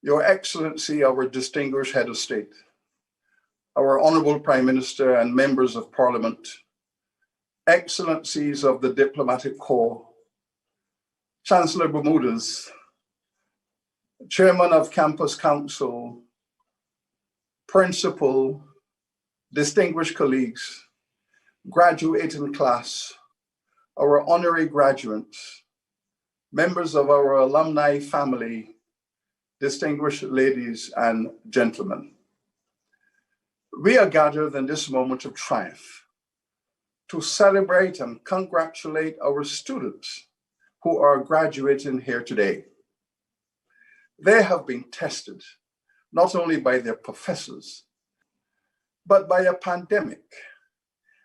Your Excellency, our distinguished Head of State, our Honorable Prime Minister and members of Parliament, Excellencies of the Diplomatic Corps, Chancellor Bermudez, Chairman of Campus Council, Principal, distinguished colleagues, graduating class, our honorary graduates, members of our alumni family, distinguished ladies and gentlemen. We are gathered in this moment of triumph to celebrate and congratulate our students who are graduating here today. They have been tested not only by their professors, but by a pandemic.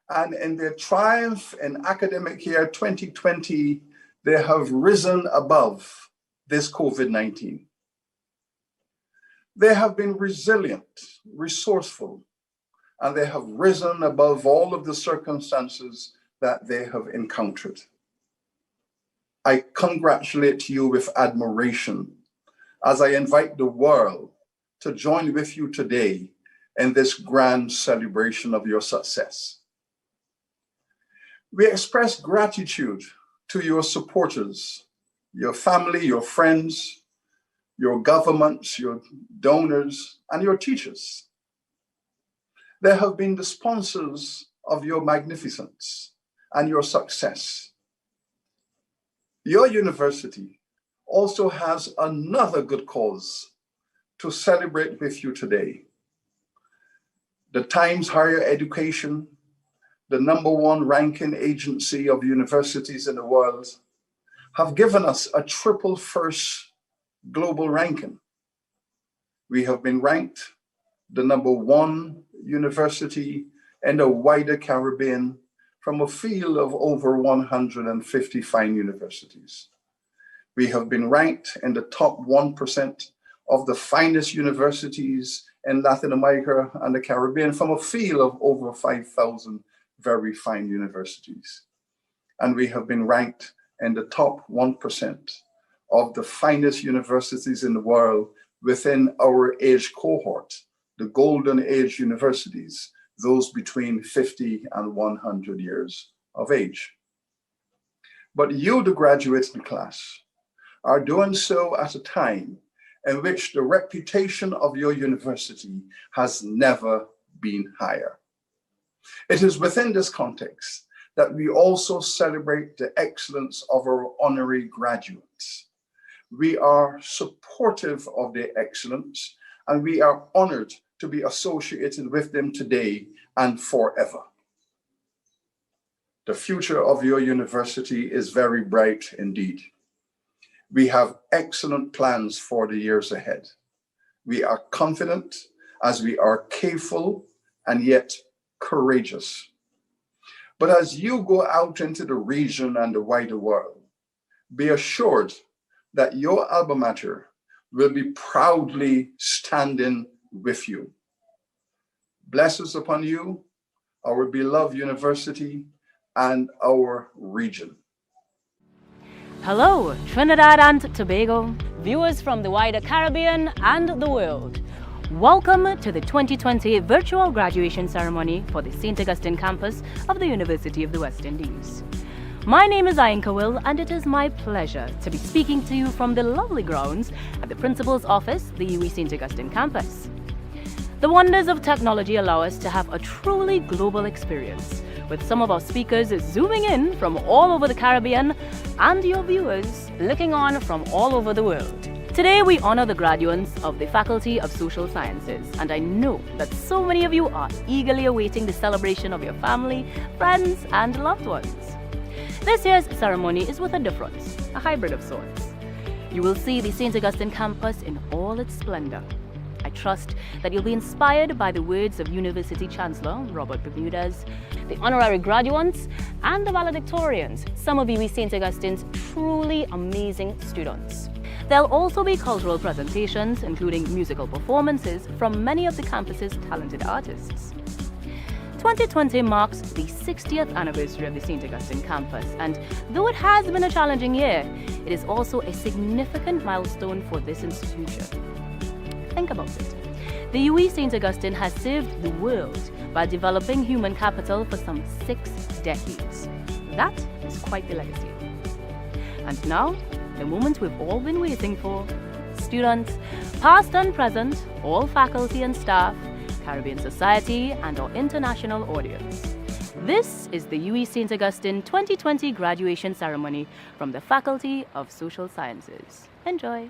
And in their triumph in academic year 2020, they have risen above this COVID-19. They have been resilient, resourceful, and they have risen above all of the circumstances that they have encountered. I congratulate you with admiration as I invite the world to join with you today in this grand celebration of your success. We express gratitude to your supporters, your family, your friends, your governments, your donors, and your teachers. They have been the sponsors of your magnificence and your success. Your university also has another good cause to celebrate with you today. The Times Higher Education, the #1 ranking agency of universities in the world, have given us a triple first global ranking. We have been ranked the #1 university in the wider Caribbean from a field of over 150 fine universities. We have been ranked in the top 1% of the finest universities in Latin America and the Caribbean from a field of over 5,000 very fine universities. And we have been ranked in the top 1% of the finest universities in the world within our age cohort, the golden age universities, those between 50 and 100 years of age. But you, the graduating class, are doing so at a time in which the reputation of your university has never been higher. It is within this context that we also celebrate the excellence of our honorary graduates. We are supportive of their excellence, and we are honored to be associated with them today and forever. The future of your university is very bright indeed. We have excellent plans for the years ahead. We are confident as we are careful and yet courageous. But as you go out into the region and the wider world, be assured that your alma mater will be proudly standing with you. Blessings upon you, our beloved university, and our region. Hello, Trinidad and Tobago, viewers from the wider Caribbean and the world. Welcome to the 2020 virtual graduation ceremony for the St. Augustine campus of the University of the West Indies. My name is Ainka Will, and it is my pleasure to be speaking to you from the lovely grounds at the Principal's Office, the UWI St. Augustine campus. The wonders of technology allow us to have a truly global experience, with some of our speakers zooming in from all over the Caribbean and your viewers looking on from all over the world. Today we honor the graduates of the Faculty of Social Sciences, and I know that so many of you are eagerly awaiting the celebration of your family, friends, and loved ones. This year's ceremony is with a difference, a hybrid of sorts. You will see the St. Augustine campus in all its splendor. I trust that you'll be inspired by the words of University Chancellor Robert Bermudez, the honorary graduates, and the valedictorians, some of UWI St. Augustine's truly amazing students. There'll also be cultural presentations, including musical performances from many of the campus's talented artists. 2020 marks the 60th anniversary of the St. Augustine campus, and though it has been a challenging year, it is also a significant milestone for this institution. Think about it. The UWI St. Augustine has served the world by developing human capital for some 6 decades. That is quite the legacy. And now, the moment we've all been waiting for. Students, past and present, all faculty and staff, Caribbean society, and our international audience. This is the UWI St. Augustine 2020 graduation ceremony from the Faculty of Social Sciences. Enjoy.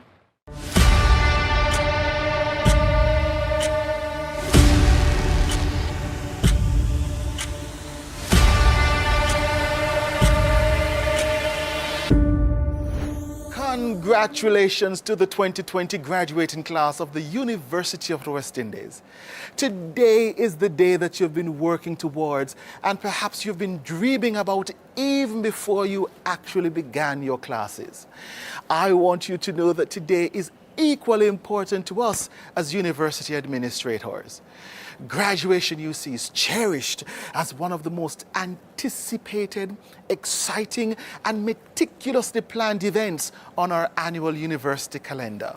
Congratulations to the 2020 graduating class of the University of the West Indies. Today is the day that you've been working towards and perhaps you've been dreaming about even before you actually began your classes. I want you to know that today is equally important to us as university administrators. Graduation, you see, is cherished as one of the most anticipated, exciting, and meticulously planned events on our annual university calendar.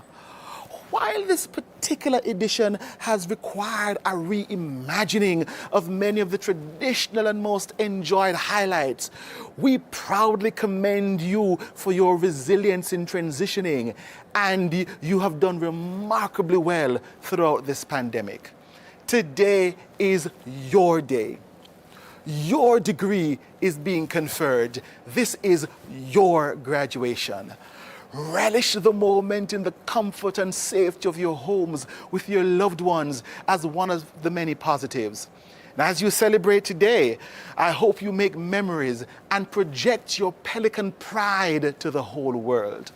While this particular edition has required a reimagining of many of the traditional and most enjoyed highlights, we proudly commend you for your resilience in transitioning, and you have done remarkably well throughout this pandemic. Today is your day. Your degree is being conferred. This is your graduation. Relish the moment in the comfort and safety of your homes with your loved ones as one of the many positives. And as you celebrate today, I hope you make memories and project your pelican pride to the whole world.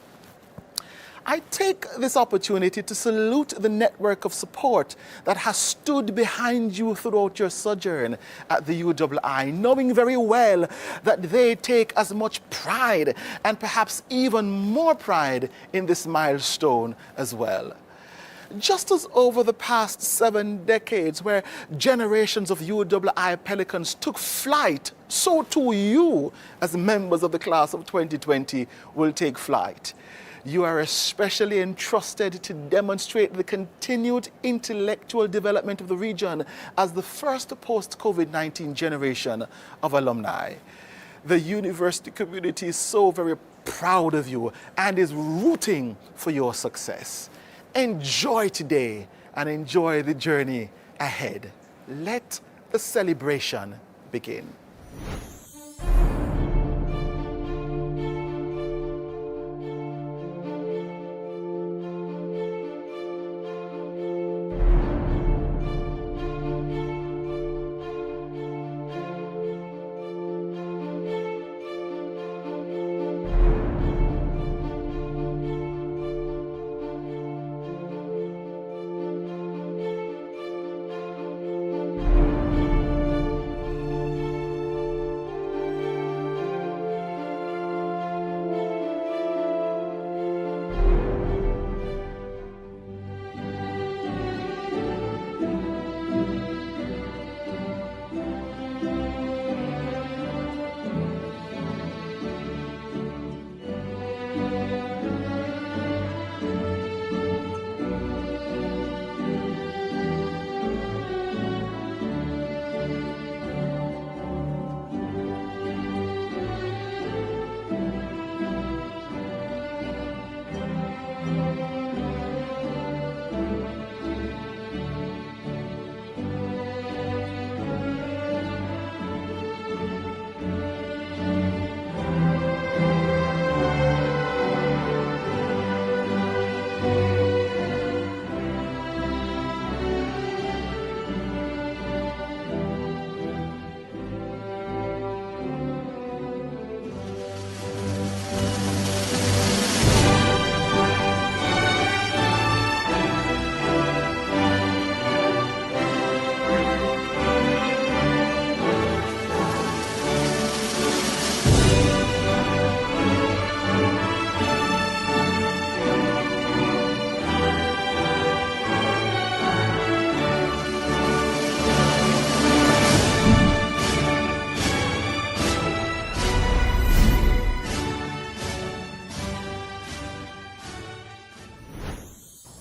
I take this opportunity to salute the network of support that has stood behind you throughout your sojourn at the UWI, knowing very well that they take as much pride and perhaps even more pride in this milestone as well. Just as over the past 7 decades where generations of UWI pelicans took flight, so too you, as members of the class of 2020, will take flight. You are especially entrusted to demonstrate the continued intellectual development of the region as the first post-COVID-19 generation of alumni. The university community is so very proud of you and is rooting for your success. Enjoy today and enjoy the journey ahead. Let the celebration begin.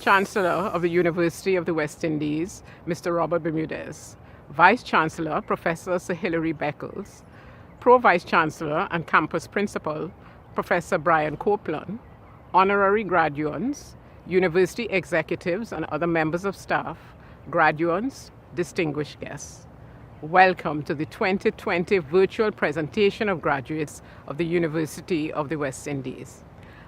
Chancellor of the University of the West Indies, Mr. Robert Bermudez, Vice Chancellor, Professor Sir Hilary Beckles, Pro-Vice Chancellor and Campus Principal, Professor Brian Copeland, honorary graduates, university executives and other members of staff, graduates, distinguished guests. Welcome to the 2020 virtual presentation of graduates of the University of the West Indies.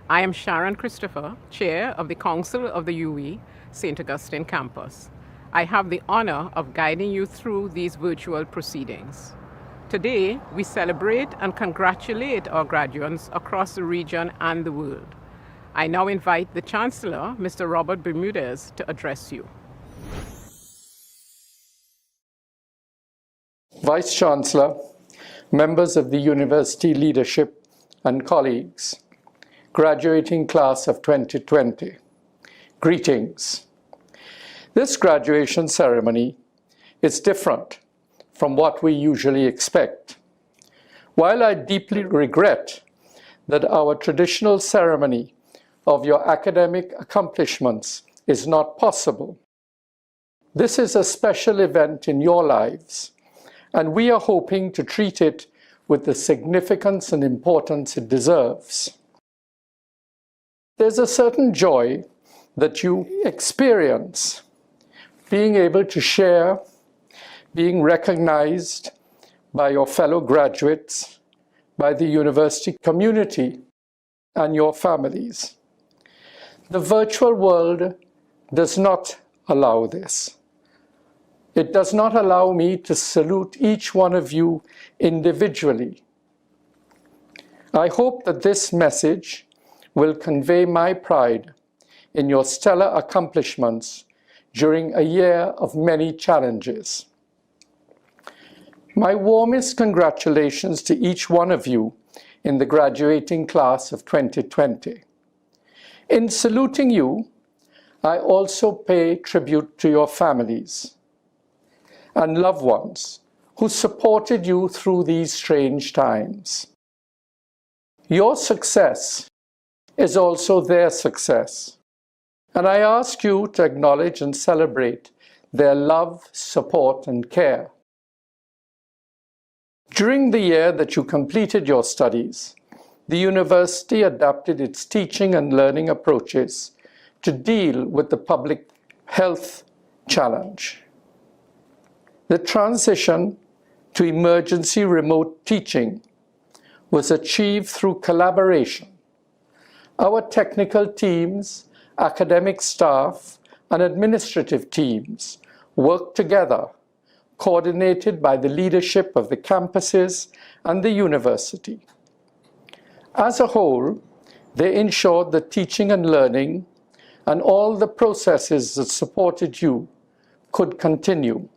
I am Sharon Christopher, Chair of the Council of the UWI St. Augustine Campus. I have the honor of guiding you through these virtual proceedings. Today, we celebrate and congratulate our graduates across the region and the world. I now invite the Chancellor, Mr. Robert Bermudez, to address you. Vice Chancellor, members of the university leadership and colleagues, graduating class of 2020, greetings. This graduation ceremony is different from what we usually expect. While I deeply regret that our traditional ceremony of your academic accomplishments is not possible, this is a special event in your lives, and we are hoping to treat it with the significance and importance it deserves. There's a certain joy that you experience being able to share, being recognized by your fellow graduates, by the university community, and your families. The virtual world does not allow this. It does not allow me to salute each one of you individually. I hope that this message will convey my pride in your stellar accomplishments during a year of many challenges. My warmest congratulations to each one of you in the graduating class of 2020. In saluting you, I also pay tribute to your families and loved ones who supported you through these strange times. Your success is also their success, and I ask you to acknowledge and celebrate their love, support, and care. During the year that you completed your studies, the university adapted its teaching and learning approaches to deal with the public health challenge. The transition to emergency remote teaching was achieved through collaboration. Our technical teams, academic staff, and administrative teams worked together, coordinated by the leadership of the campuses and the university. As a whole, they ensured that teaching and learning and all the processes that supported you could continue.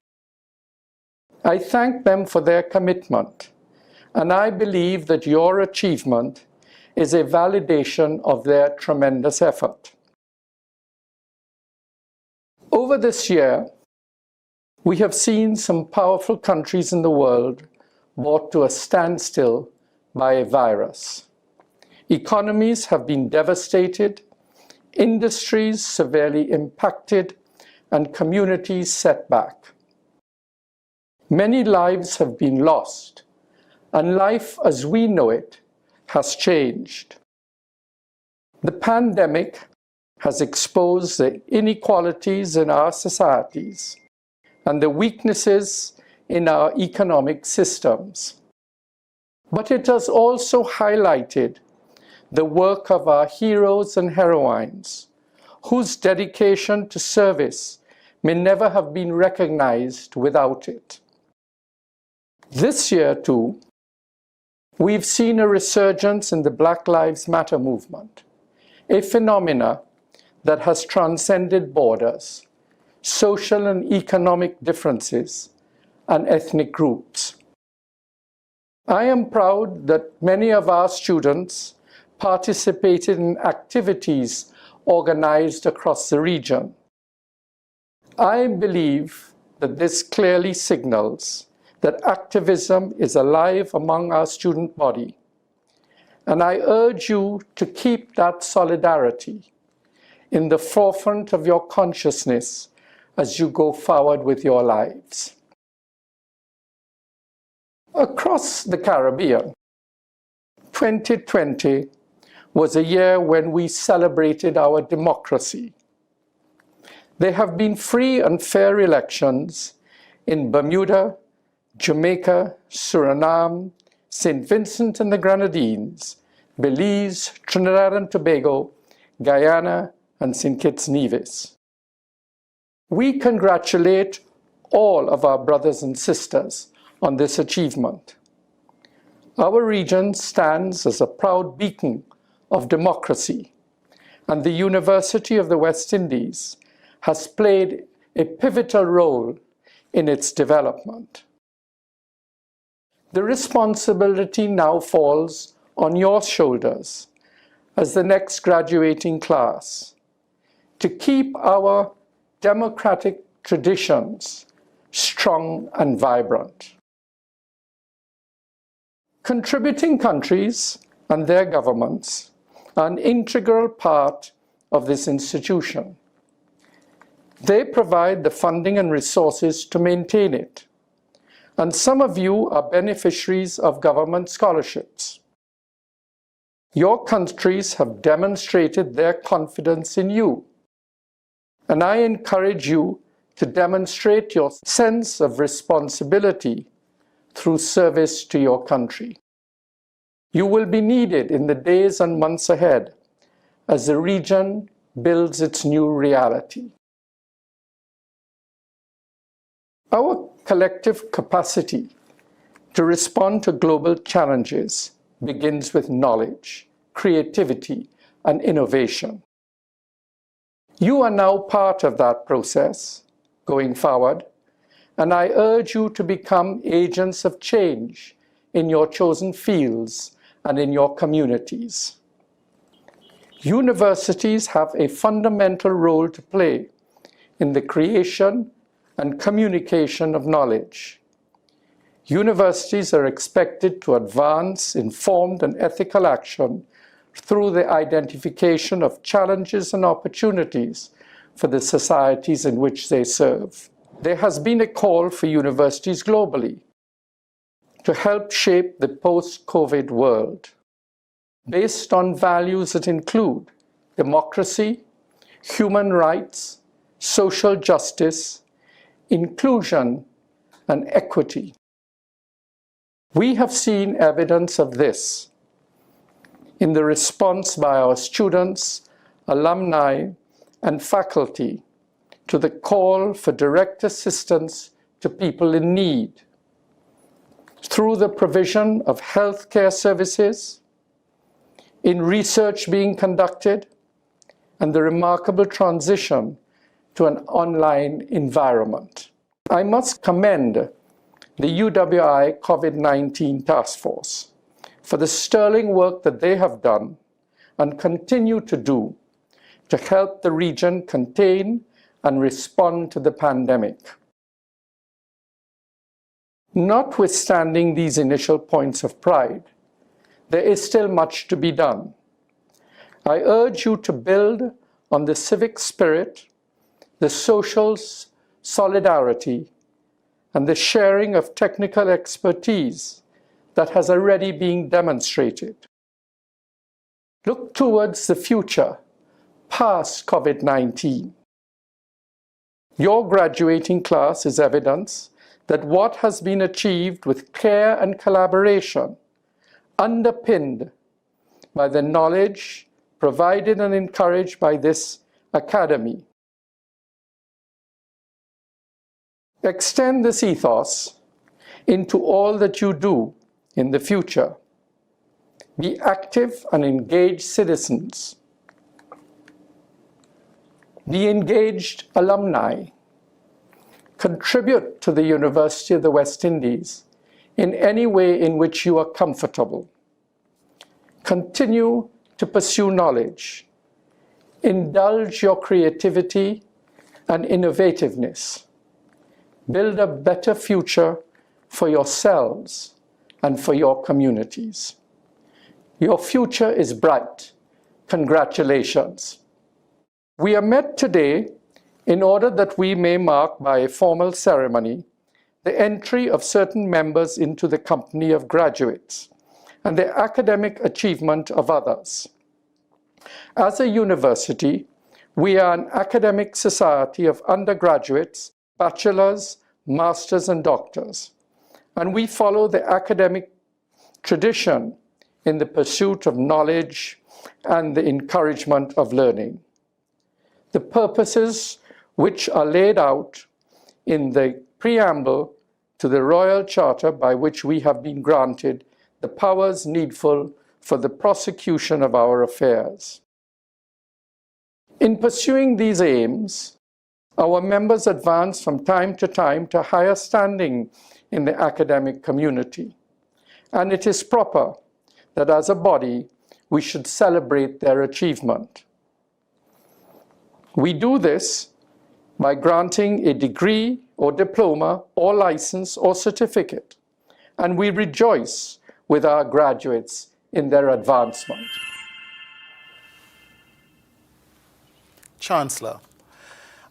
I thank them for their commitment, and I believe that your achievement is a validation of their tremendous effort. Over this year, we have seen some powerful countries in the world brought to a standstill by a virus. Economies have been devastated, industries severely impacted, and communities set back. Many lives have been lost, and life as we know it has changed. The pandemic has exposed the inequalities in our societies and the weaknesses in our economic systems. But it has also highlighted the work of our heroes and heroines, whose dedication to service may never have been recognized without it. This year, too, we've seen a resurgence in the Black Lives Matter movement, a phenomena that has transcended borders, social and economic differences, and ethnic groups. I am proud that many of our students participated in activities organized across the region. I believe that this clearly signals that activism is alive among our student body, and I urge you to keep that solidarity in the forefront of your consciousness as you go forward with your lives. Across the Caribbean, 2020 was a year when we celebrated our democracy. There have been free and fair elections in Bermuda, Jamaica, Suriname, St. Vincent and the Grenadines, Belize, Trinidad and Tobago, Guyana, and St. Kitts and Nevis. We congratulate all of our brothers and sisters on this achievement. Our region stands as a proud beacon of democracy, and the University of the West Indies has played a pivotal role in its development. The responsibility now falls on your shoulders as the next graduating class to keep our democratic traditions strong and vibrant. Contributing countries and their governments are an integral part of this institution. They provide the funding and resources to maintain it, and some of you are beneficiaries of government scholarships. Your countries have demonstrated their confidence in you, and I encourage you to demonstrate your sense of responsibility through service to your country. You will be needed in the days and months ahead as the region builds its new reality. Our collective capacity to respond to global challenges begins with knowledge, creativity, and innovation. You are now part of that process going forward, and I urge you to become agents of change in your chosen fields and in your communities. Universities have a fundamental role to play in the creation and communication of knowledge. Universities are expected to advance informed and ethical action through the identification of challenges and opportunities for the societies in which they serve. There has been a call for universities globally to help shape the post-COVID world based on values that include democracy, human rights, social justice, inclusion, and equity. We have seen evidence of this in the response by our students, alumni, and faculty to the call for direct assistance to people in need through the provision of healthcare services, in research being conducted, and the remarkable transition to an online environment. I must commend the UWI COVID-19 Task Force for the sterling work that they have done and continue to do to help the region contain and respond to the pandemic. Notwithstanding these initial points of pride, there is still much to be done. I urge you to build on the civic spirit, the social solidarity, and the sharing of technical expertise that has already been demonstrated. Look towards the future, past COVID-19. Your graduating class is evidence that what has been achieved with care and collaboration, underpinned by the knowledge provided and encouraged by this academy. Extend this ethos into all that you do in the future. Be active and engaged citizens. Be engaged alumni. Contribute to the University of the West Indies in any way in which you are comfortable. Continue to pursue knowledge. Indulge your creativity and innovativeness. Build a better future for yourselves and for your communities. Your future is bright. Congratulations. We are met today in order that we may mark by a formal ceremony the entry of certain members into the company of graduates and the academic achievement of others. As a university, we are an academic society of undergraduates, bachelors, masters, and doctors, and we follow the academic tradition in the pursuit of knowledge and the encouragement of learning. The purposes which are laid out in the preamble to the Royal Charter by which we have been granted the powers needful for the prosecution of our affairs. In pursuing these aims, our members advance from time to higher standing in the academic community, and it is proper that as a body we should celebrate their achievement. We do this by granting a degree or diploma or license or certificate, and we rejoice with our graduates in their advancement. Chancellor,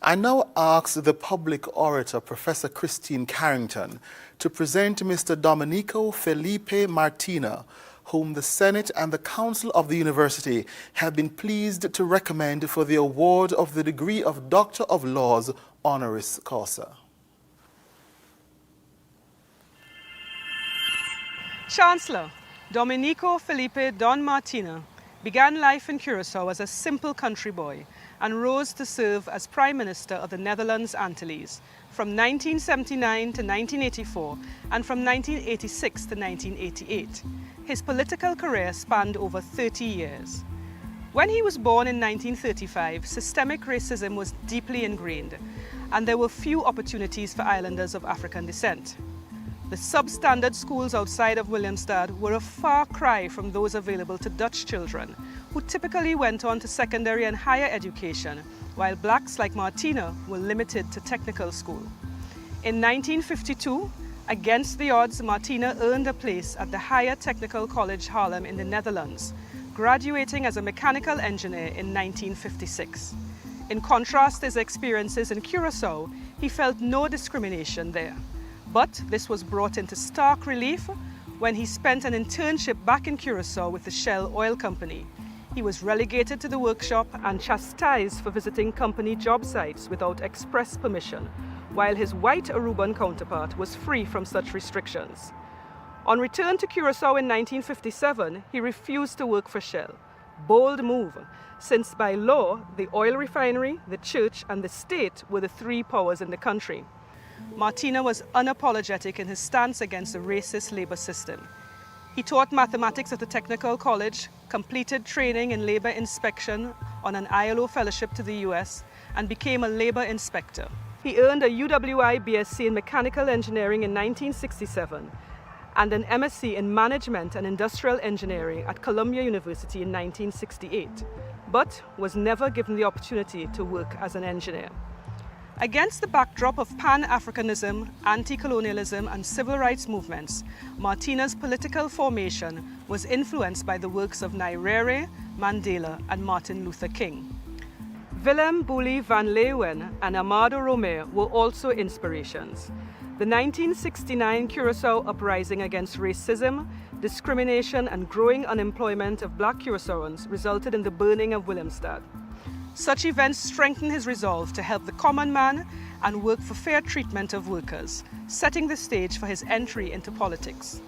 I now ask the public orator, Professor Christine Carrington, to present Mr. Dominico Felipe Martinez, whom the Senate and the Council of the University have been pleased to recommend for the award of the degree of Doctor of Laws honoris causa. Chancellor Dominico Felipe Don Martinez began life in Curaçao as a simple country boy and rose to serve as Prime Minister of the Netherlands Antilles from 1979 to 1984 and from 1986 to 1988. His political career spanned over 30 years. When he was born in 1935, systemic racism was deeply ingrained, and there were few opportunities for islanders of African descent. The substandard schools outside of Willemstad were a far cry from those available to Dutch children, who typically went on to secondary and higher education, while blacks like Martinez were limited to technical school. In 1952, against the odds, Martinez earned a place at the Higher Technical College Haarlem in the Netherlands, graduating as a mechanical engineer in 1956. In contrast to his experiences in Curaçao, he felt no discrimination there. But this was brought into stark relief when he spent an internship back in Curaçao with the Shell Oil Company. He was relegated to the workshop and chastised for visiting company job sites without express permission, while his white Aruban counterpart was free from such restrictions. On return to Curaçao in 1957, he refused to work for Shell. Bold move, since by law, the oil refinery, the church, and the state were the three powers in the country. Martinez was unapologetic in his stance against the racist labor system. He taught mathematics at the Technical College, completed training in labor inspection on an ILO fellowship to the US, and became a labor inspector. He earned a UWI BSc in mechanical engineering in 1967 and an MSc in management and industrial engineering at Columbia University in 1968, but was never given the opportunity to work as an engineer. Against the backdrop of Pan-Africanism, anti-colonialism, and civil rights movements, Martinez's political formation was influenced by the works of Nyerere, Mandela, and Martin Luther King. Willem Boelie van Leeuwen and Amado Romer were also inspirations. The 1969 Curaçao uprising against racism, discrimination, and growing unemployment of black Curaçaoans resulted in the burning of Willemstad. Such events strengthened his resolve to help the common man and work for fair treatment of workers, setting the stage for his entry into politics.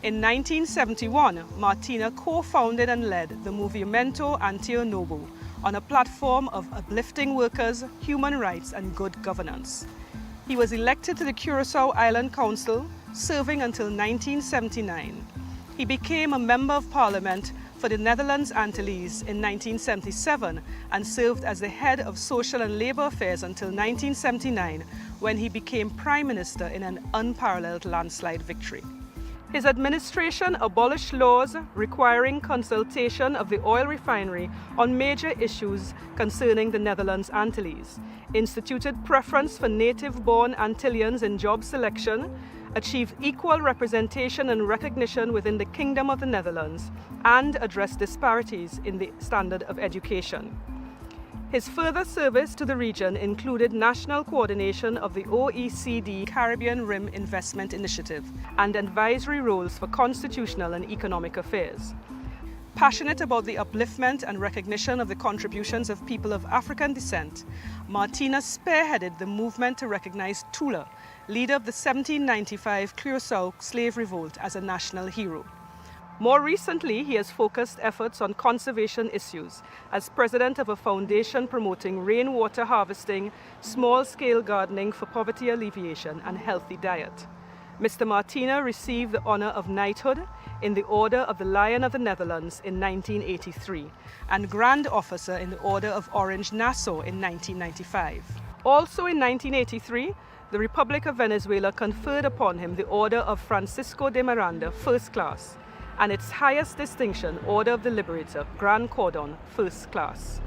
In 1971, Martinez co-founded and led the Movimento Anti-Nobo on a platform of uplifting workers, human rights, and good governance. He was elected to the Curaçao Island Council, serving until 1979. He became a Member of Parliament for the Netherlands Antilles in 1977 and served as the head of social and labor affairs until 1979, when he became Prime Minister in an unparalleled landslide victory. His administration abolished laws requiring consultation of the oil refinery on major issues concerning the Netherlands Antilles, instituted preference for native-born Antillians in job selection, achieved equal representation and recognition within the Kingdom of the Netherlands, and addressed disparities in the standard of education. His further service to the region included national coordination of the OECD Caribbean Rim Investment Initiative and advisory roles for constitutional and economic affairs. Passionate about the upliftment and recognition of the contributions of people of African descent, Martinez spearheaded the movement to recognize Tula, leader of the 1795 Curaçao slave revolt, as a national hero. More recently, he has focused efforts on conservation issues as president of a foundation promoting rainwater harvesting, small-scale gardening for poverty alleviation, and healthy diet. Mr. Martinez received the honor of knighthood in the Order of the Lion of the Netherlands in 1983 and Grand Officer in the Order of Orange Nassau in 1995. Also in 1983, the Republic of Venezuela conferred upon him the Order of Francisco de Miranda, First Class, and its highest distinction, Order of the Liberator, Grand Cordon, First Class.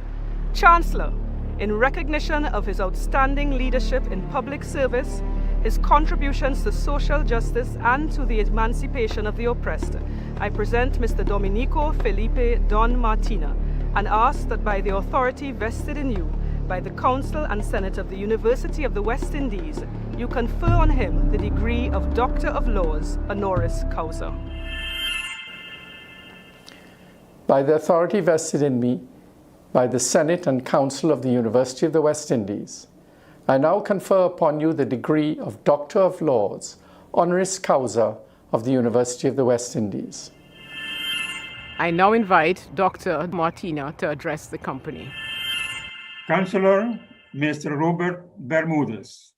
Chancellor, in recognition of his outstanding leadership in public service, his contributions to social justice and to the emancipation of the oppressed, I present Mr. Dominico Felipe Don Martinez and ask that by the authority vested in you by the Council and Senate of the University of the West Indies, you confer on him the degree of Doctor of Laws, honoris causa. By the authority vested in me by the Senate and Council of the University of the West Indies, I now confer upon you the degree of Doctor of Laws, honoris causa of the University of the West Indies. I now invite Dr. Martinez to address the company. Chancellor, Mr. Robert Bermudez.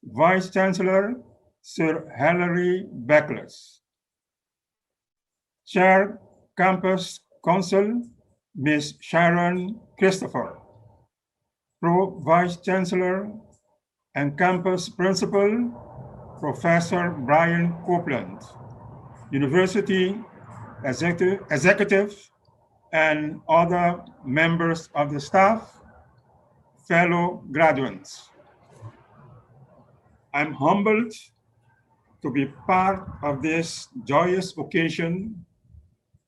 Vice Chancellor, Sir Hilary Beckles. Chair, Campus Council, Ms. Sharon Christopher. Pro-Vice Chancellor and Campus Principal, Professor Brian Copeland. University Executive and other members of the staff, fellow graduates. I'm humbled to be part of this joyous occasion,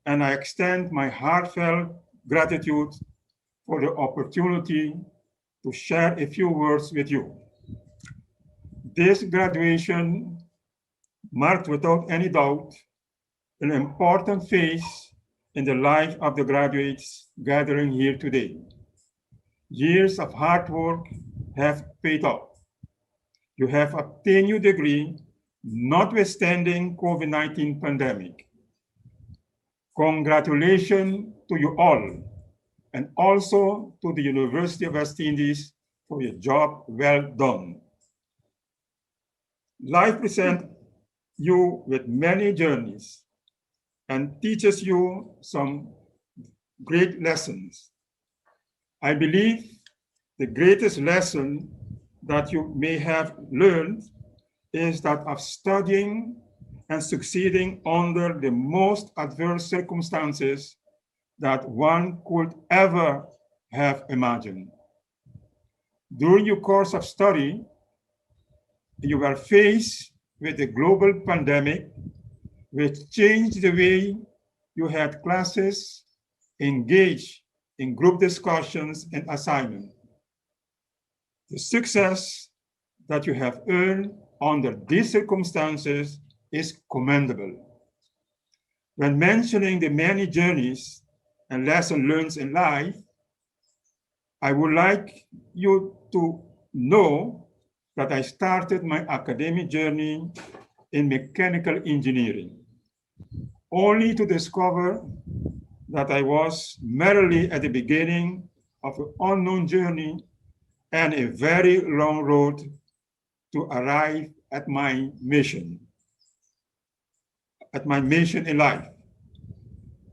and I extend my heartfelt gratitude for the opportunity to share a few words with you. This graduation marked without any doubt an important phase in the life of the graduates gathering here today. Years of hard work have paid off. You have obtained your degree, notwithstanding COVID-19 pandemic. Congratulations to you all, and also to the University of West Indies for your job well done. Life presents you with many journeys and teaches you some great lessons. I believe the greatest lesson that you may have learned is that of studying and succeeding under the most adverse circumstances that one could ever have imagined. During your course of study, you were faced with a global pandemic which changed the way you had classes, engaged in group discussions and assignments. The success that you have earned under these circumstances is commendable. When mentioning the many journeys and lessons learned in life, I would like you to know that I started my academic journey in mechanical engineering, only to discover that I was merely at the beginning of an unknown journey and a very long road to arrive at my mission in life.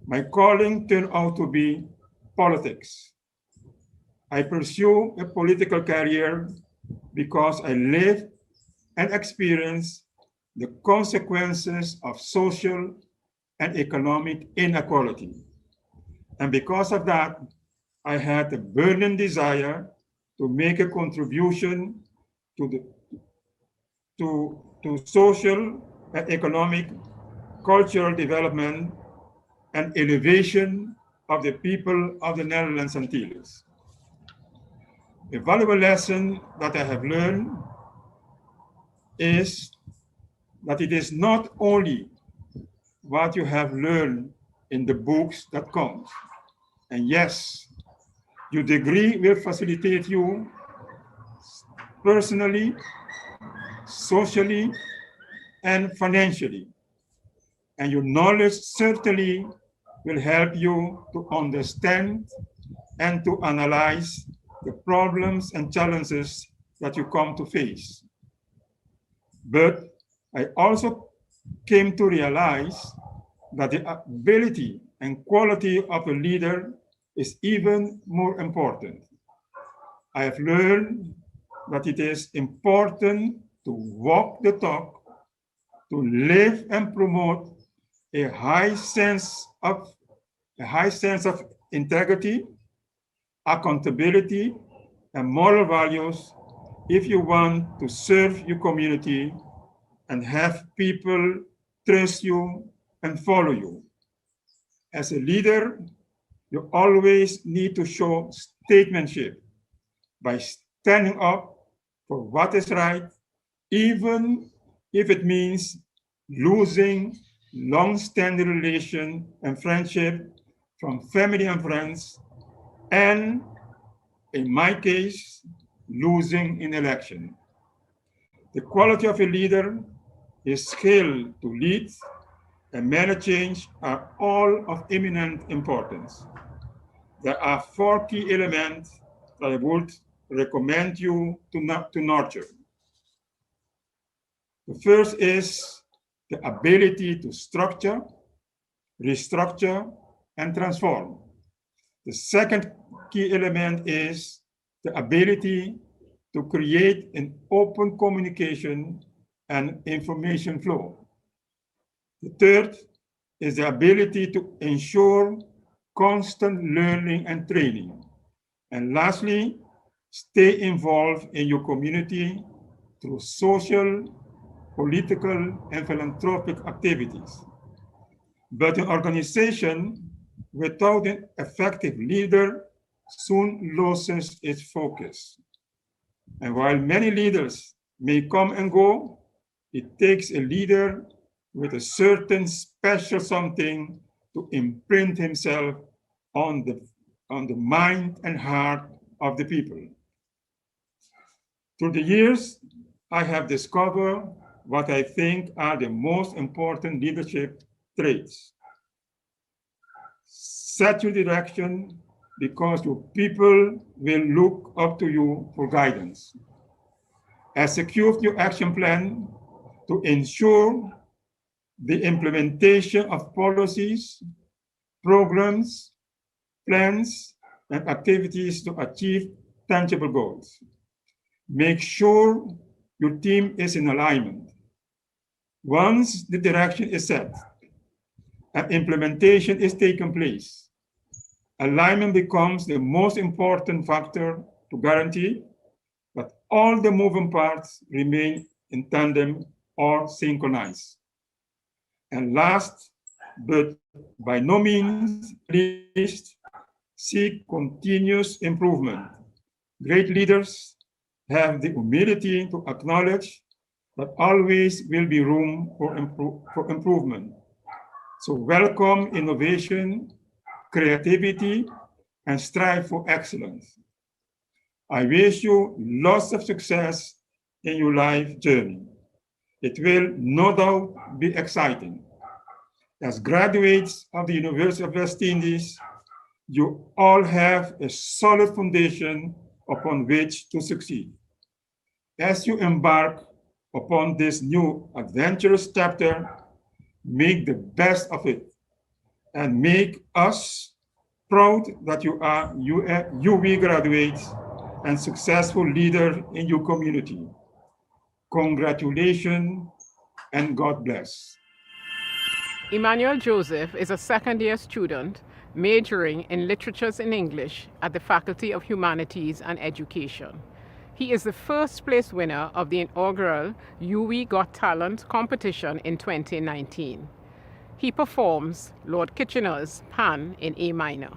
My calling turned out to be politics. I pursue a political career because I lived and experienced the consequences of social and economic inequality. And because of that, I had a burning desire to make a contribution to social and economic, cultural development and elevation of the people of the Netherlands Antilles. A valuable lesson that I have learned is that it is not only what you have learned in the books that counts. And yes, your degree will facilitate you personally, socially, and financially. And your knowledge certainly will help you to understand and to analyze the problems and challenges that you come to face. But I also came to realize that the ability and quality of a leader is even more important. I have learned that it is important to walk the talk, to live and promote a high sense of integrity, accountability, and moral values if you want to serve your community and have people trust you and follow you. As a leader, you always need to show statesmanship by standing up for what is right, even if it means losing long-standing relation and friendship from family and friends, and in my case, losing in election. The quality of a leader, his skill to lead and manage change are all of eminent importance. There are 4 key elements that I would recommend you to nurture. The first is the ability to structure, restructure, and transform. The second key element is the ability to create an open communication and information flow. The third is the ability to ensure constant learning and training. And lastly, stay involved in your community through social, political, and philanthropic activities. But an organization without an effective leader soon loses its focus. And while many leaders may come and go, it takes a leader with a certain special something to imprint himself on the mind and heart of the people. Through the years, I have discovered what I think are the most important leadership traits. Set your direction because your people will look up to you for guidance. Execute your action plan to ensure the implementation of policies, programs, plans, and activities to achieve tangible goals. Make sure your team is in alignment. Once the direction is set and implementation is taking place, alignment becomes the most important factor to guarantee that all the moving parts remain in tandem or synchronized. And last, but by no means least, seek continuous improvement. Great leaders have the humility to acknowledge that always will be room for improvement. So welcome innovation, creativity, and strive for excellence. I wish you lots of success in your life journey. It will no doubt be exciting. As graduates of the University of West Indies, you all have a solid foundation upon which to succeed. As you embark upon this new adventurous chapter, make the best of it and make us proud that you are UWI graduates and successful leader in your community. Congratulations and God bless. Emmanuel Joseph is a second-year student majoring in Literatures in English at the Faculty of Humanities and Education. He is the first-place winner of the inaugural UWI Got Talent competition in 2019. He performs Lord Kitchener's Pan in A minor.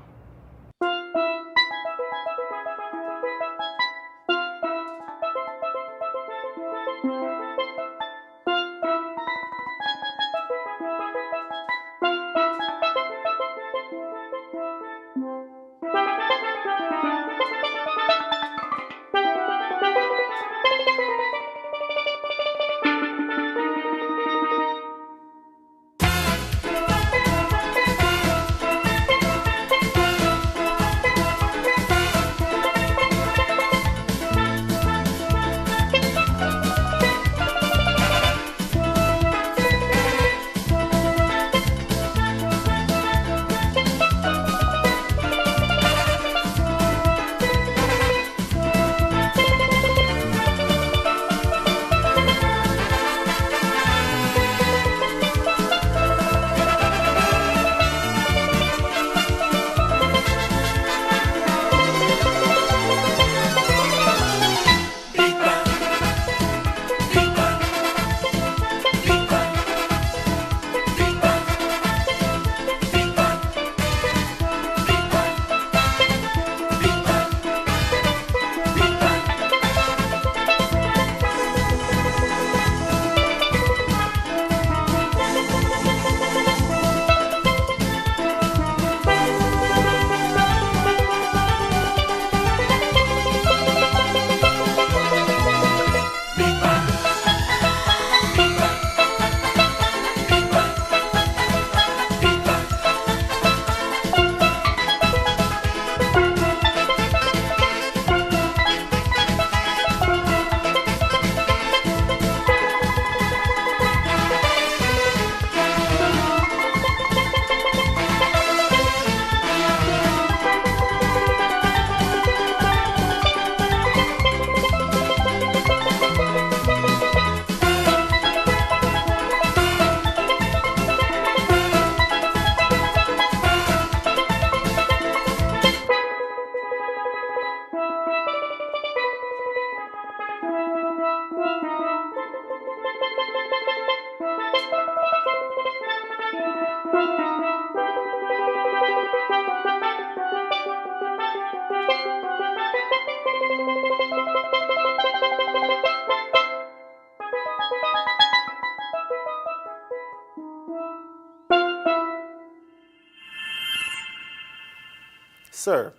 Sir,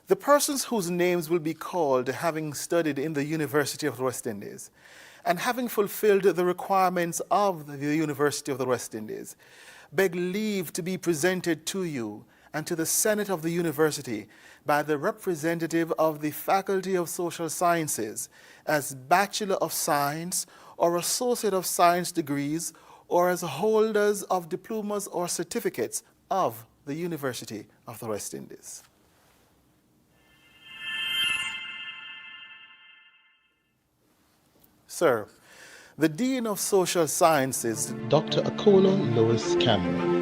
the persons whose names will be called having studied in the University of the West Indies and having fulfilled the requirements of the University of the West Indies beg leave to be presented to you and to the Senate of the University by the representative of the Faculty of Social Sciences as Bachelor of Science or Associate of Science degrees or as holders of diplomas or certificates of the University of the West Indies. Sir, the Dean of Social Sciences, Dr. Akolo Lois Cameron.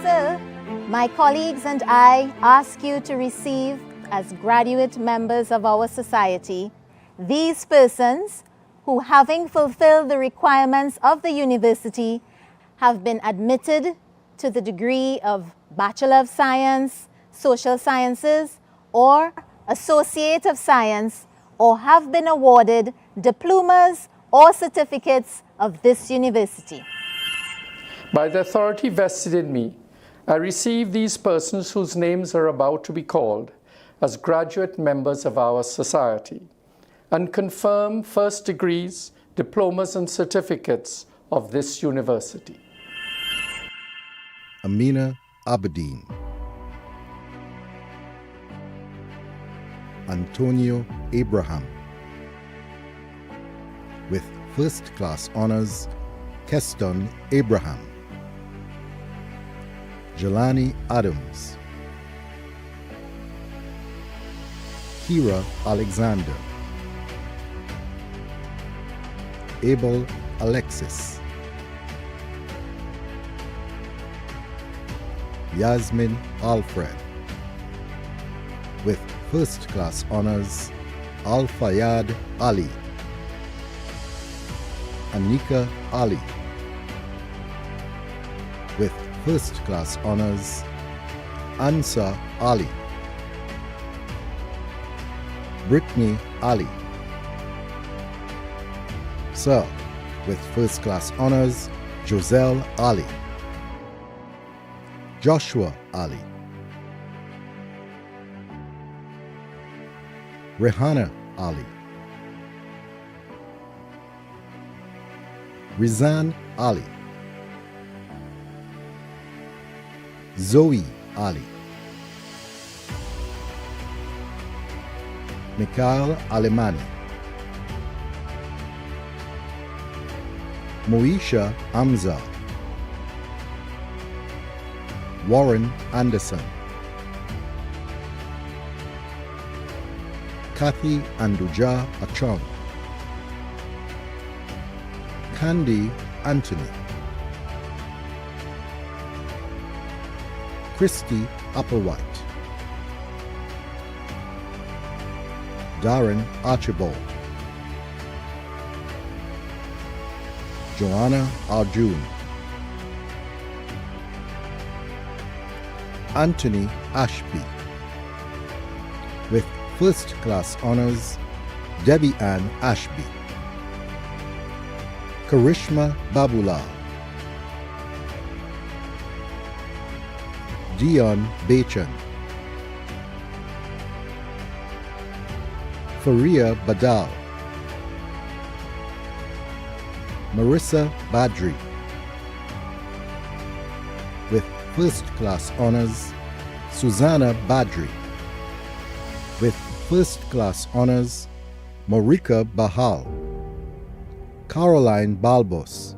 Sir, my colleagues and I ask you to receive as graduate members of our society these persons who, having fulfilled the requirements of the university, have been admitted to the degree of Bachelor of Science, Social Sciences, or Associate of Science, or have been awarded diplomas or certificates of this university. By the authority vested in me, I receive these persons whose names are about to be called as graduate members of our society and confirm first degrees, diplomas, and certificates of this university. Amina Abedin, Antonio Abraham, with first class honors, Keston Abraham, Jelani Adams, Kira Alexander, Abel Alexis, Yasmin Alfred, with first class honors, Al Fayad Ali, Anika Ali, with first class honors, Ansa Ali, Brittany Ali. Sir, with first class honors, Joselle Ali, Joshua Ali, Rehana Ali, Rizan Ali, Zoe Ali, Mikhail Alemani, Moisha Amza, Warren Anderson, Kathy Anduja Achong, Candy Anthony, Christy Applewhite, Darren Archibald, Joanna Arjun, Anthony Ashby, with first class honors, Debbie Ann Ashby, Karishma Babulal, Dion Bachan, Faria Badal, Marissa Badri, with first class honors, Susanna Badri, with first class honors, Morika Bahal, Caroline Balbos,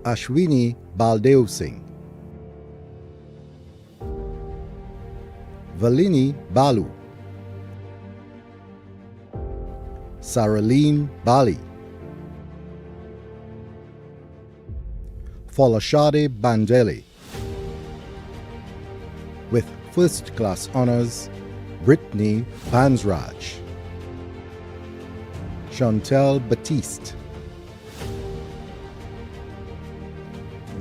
Ashwini Baldeo Singh, Valini Balu, Saraleen Bali, Folashade Bandeli, with first class honors, Brittany Bansraj, Chantel Batiste,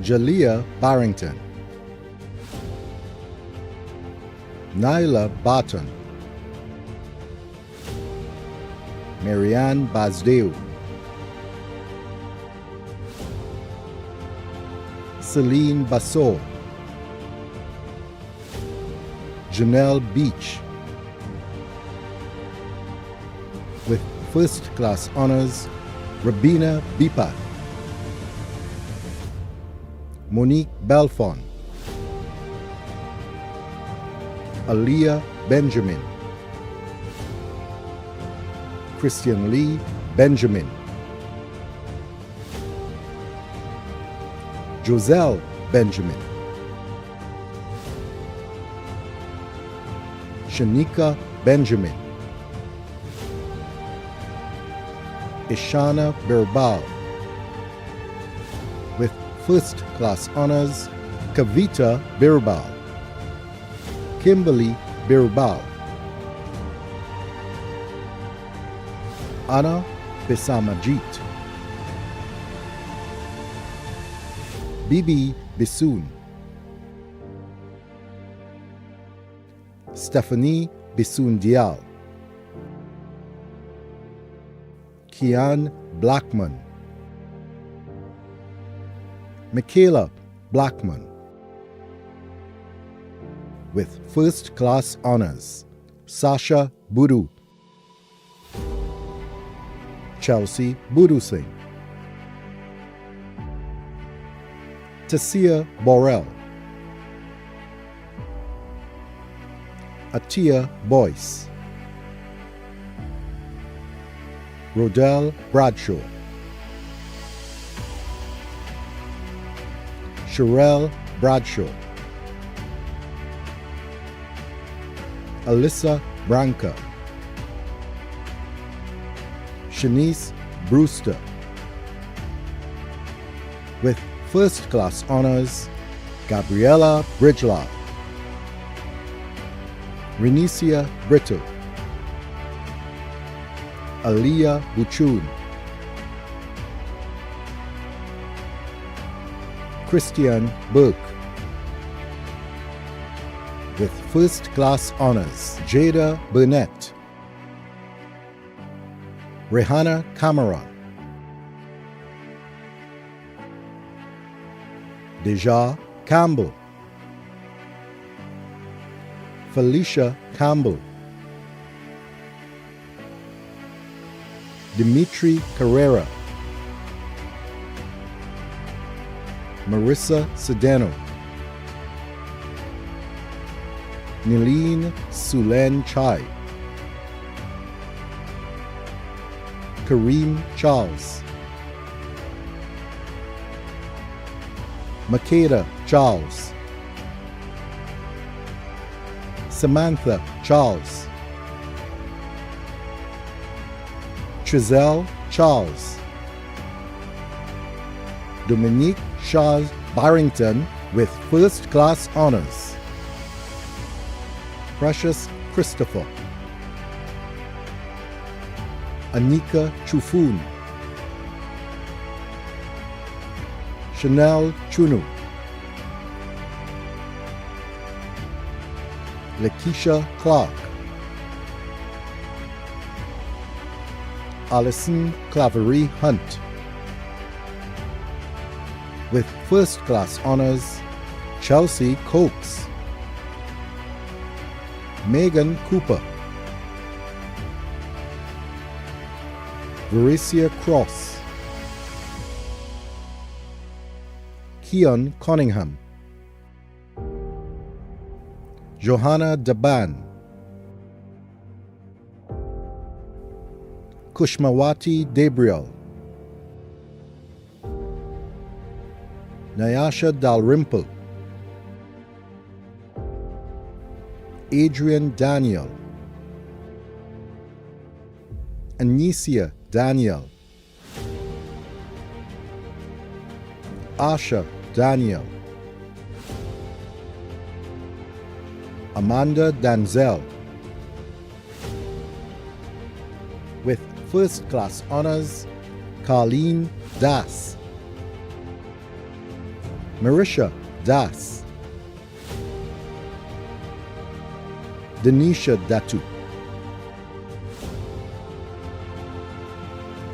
Jalea Barrington, Nyla Barton, Marianne Bazdeo, Celine Bassor, Janelle Beach, with first class honors, Rabina Bipat, Monique Belfon, Aliyah Benjamin, Christian Lee Benjamin, Joselle Benjamin, Shanika Benjamin, Ishana Birbal, with first class honors, Kavita Birbal, Kimberly Birbal, Anna Bisamajit, Bibi Bisoon, Stephanie Bisoon Dial, Kian Blackman, Michaela Blackman, with first class honors, Sasha Budu, Chelsea Budu Singh, Tasia Borrell, Atia Boyce, Rodell Bradshaw, Sherelle Bradshaw, Alyssa Branca, Shanice Brewster, with first class honors, Gabriella Bridgelove, Renicia Brito, Aliyah Buchun, Christian Burke, with first class honors, Jada Burnett, Rehanna Cameron, Deja Campbell, Felicia Campbell, Dimitri Carrera, Marissa Sedano, Nileen Sulen Chai, Kareem Charles, Makeda Charles, Samantha Charles, Trizelle Charles, Dominique Charles Barrington with first class honors, Precious Christopher, Anika Chufun, Chanel Chunu, Lakeisha Clark, Alison Clavery Hunt, with first class honors, Chelsea Cokes, Megan Cooper, Vericia Cross, Keon Cunningham, Johanna Daban, Kushmawati Debriel, Nyasha Dalrymple, Adrian Daniel, Anicia Daniel, Asha Daniel, Amanda Danzel, with first class honors, Carleen Das, Marisha Das, Denisha Datu,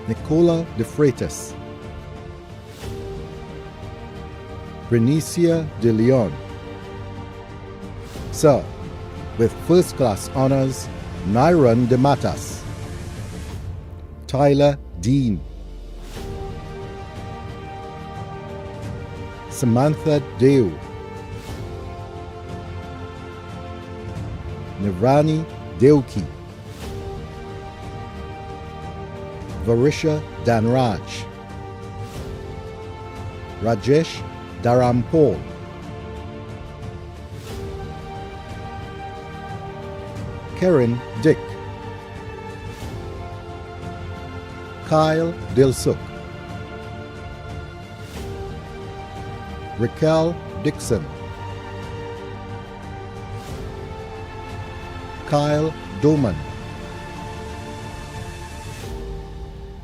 Nicola de Freitas, Bernicia de Leon. Sir, with first class honors, Nyron de Matas, Tyler Dean, Samantha Deu, Nivrani Deuki, Varisha Danraj, Rajesh Dharampal, Karen Dick, Kyle Dilsuk, Raquel Dixon, Kyle Doman,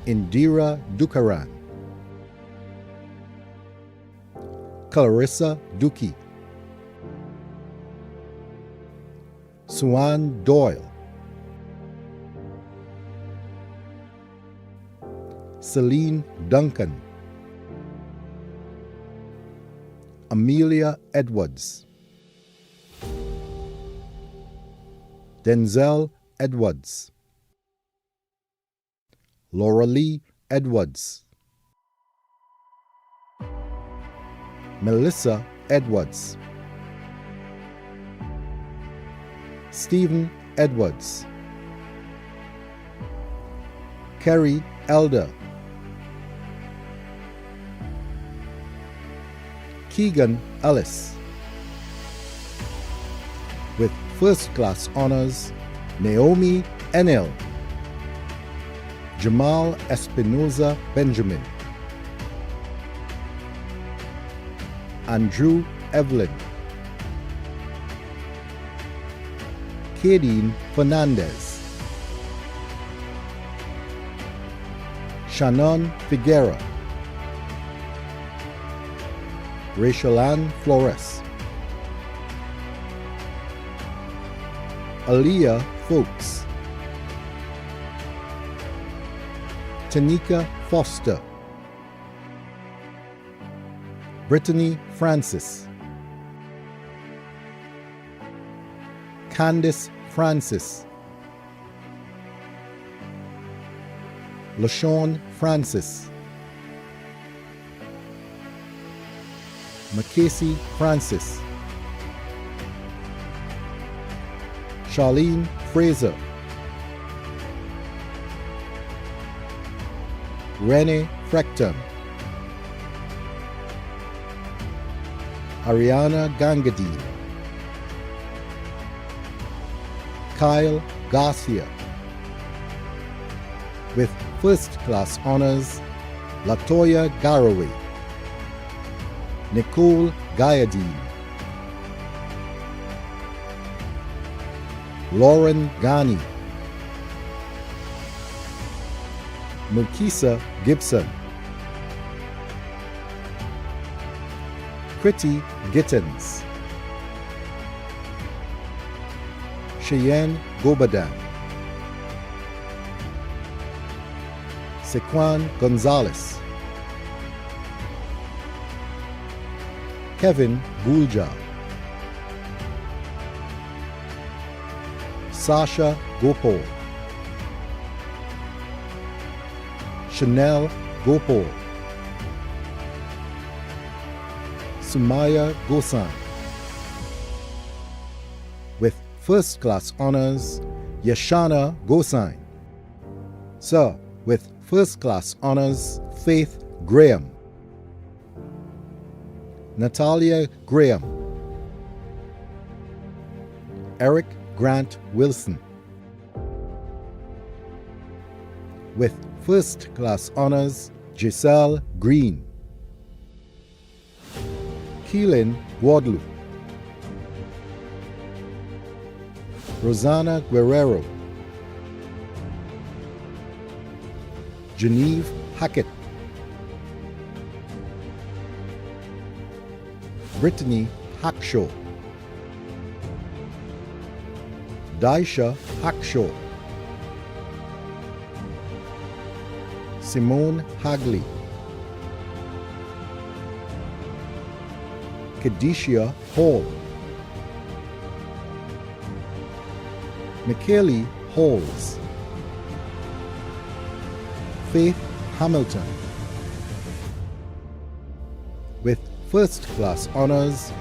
Indira Dukaran, Clarissa Duki, Suan Doyle, Celine Duncan, Amelia Edwards, Denzel Edwards, Laura Lee Edwards, Melissa Edwards, Stephen Edwards, Kerry Elder, Keegan Ellis. With first class honors, Naomi Enel, Jamal Espinoza Benjamin, Andrew Evelyn, Kadeen Fernandez, Shannon Figuera, Rachel-Ann Flores, Aaliyah Folks, Tanika Foster, Brittany Francis, Candice Francis, LaShawn Francis, Macasey Francis, Charlene Fraser, Renee Frecton, Ariana Gangadine, Kyle Garcia. With first class honors, Latoya Garraway, Nicole Gayadine, Lauren Ghani, Mukisa Gibson, Kriti Gittins, Cheyenne Gobadan, Sequan Gonzalez, Kevin Gulja, Sasha Gopal, Chanel Gopal, Sumaya Gosan. With first class honors, Yashana Gosain. Sir, with first class honors, Faith Graham, Natalia Graham, Eric Grant Wilson. With first class honors, Giselle Green, Keelan Guadalupe, Rosanna Guerrero, Genevieve Hackett, Brittany Hackshaw, Daisha Hackshaw, Simone Hagley, Kadishia Hall, Michaeli Halls, Faith Hamilton. With first class honors,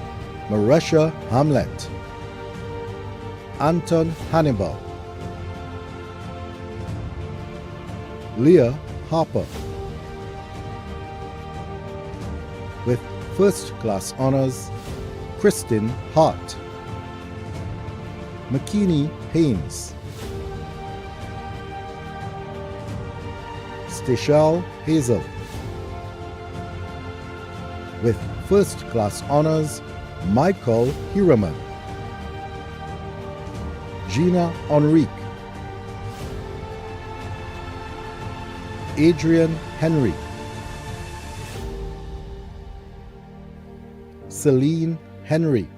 Marisha Hamlet, Anton Hannibal, Leah Harper. With first class honors, Kristen Hart, McKinney Haynes, Stachel Hazel. With first class honors, Michael Hiraman, Gina Enrique, Adrian Henry, Celine Henry,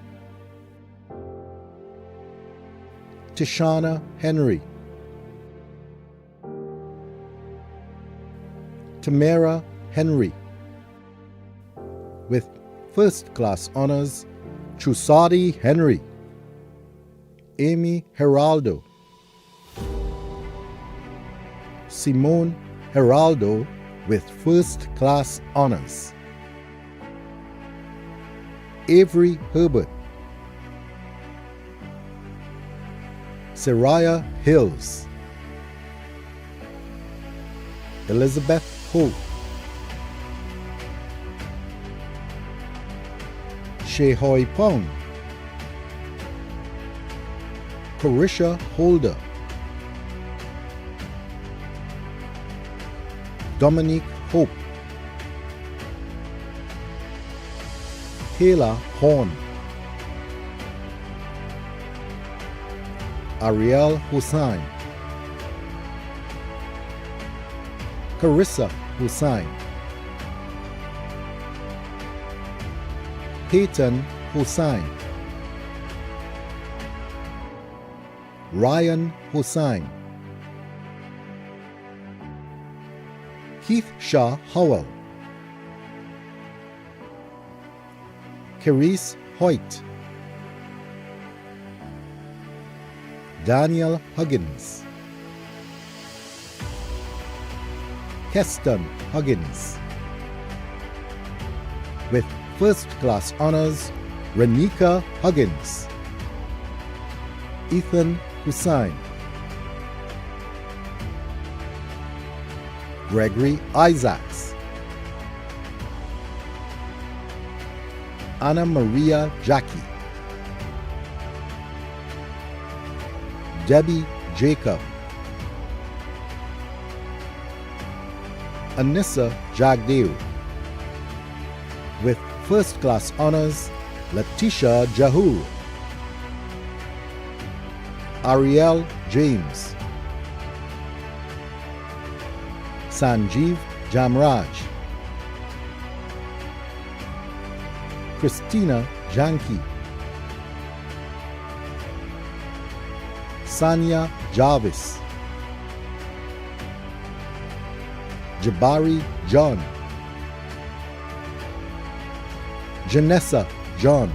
Tishana Henry, Tamara Henry. With first class honors, Chusadi Henry, Amy Geraldo, Simone Geraldo with first class honors, Avery Herbert, Saraya Hills, Elizabeth Hope, Shehoi Pong, Carisha Holder, Dominic Hope, Kayla Horn, Ariel Hussain, Carissa Hussain, Peyton Hussain, Ryan Hussain, Keith Shah Howell, Carice Hoyt, Daniel Huggins, Keston Huggins. With first class honors, Renika Huggins, Ethan Hussain, Gregory Isaacs, Anna Maria Jackie, Debbie Jacob, Anissa Jagdeo. With first class honors, Letitia Jahur, Ariel James, Sanjeev Jamraj, Christina Janki, Sanya Jarvis, Jabari John, Janessa John,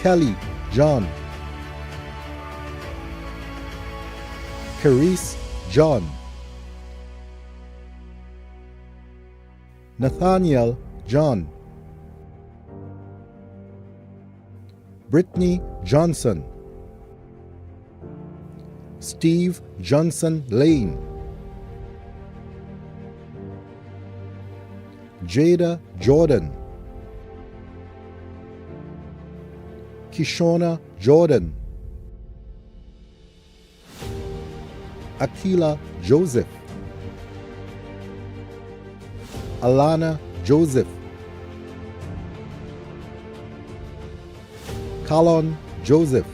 Kelly John, Carice John, Nathaniel John, Brittany Johnson, Steve Johnson Lane, Jada Jordan, Kishona Jordan, Akila Joseph, Alana Joseph, Kalon Joseph,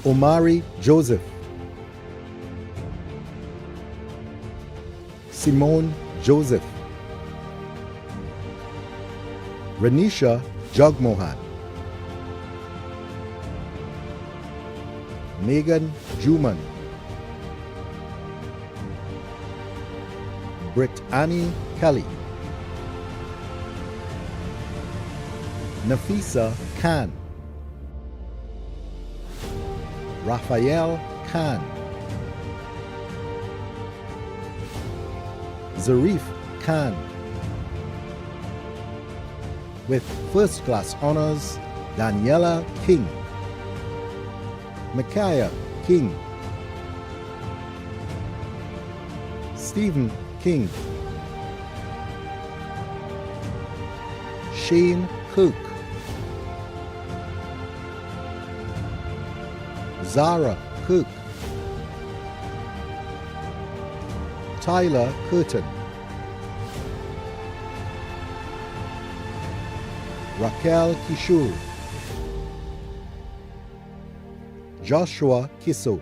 Omari Joseph, Simone Joseph, Renisha Jagmohan, Megan Juman, Brittany Kelly, Nafisa Khan, Raphael Khan, Zarif Khan. With first class honors, Daniela King, Micaiah King, Stephen King, Shane Cook, Zara Cook, Tyler Curtin, Raquel Kishore, Joshua Kiso,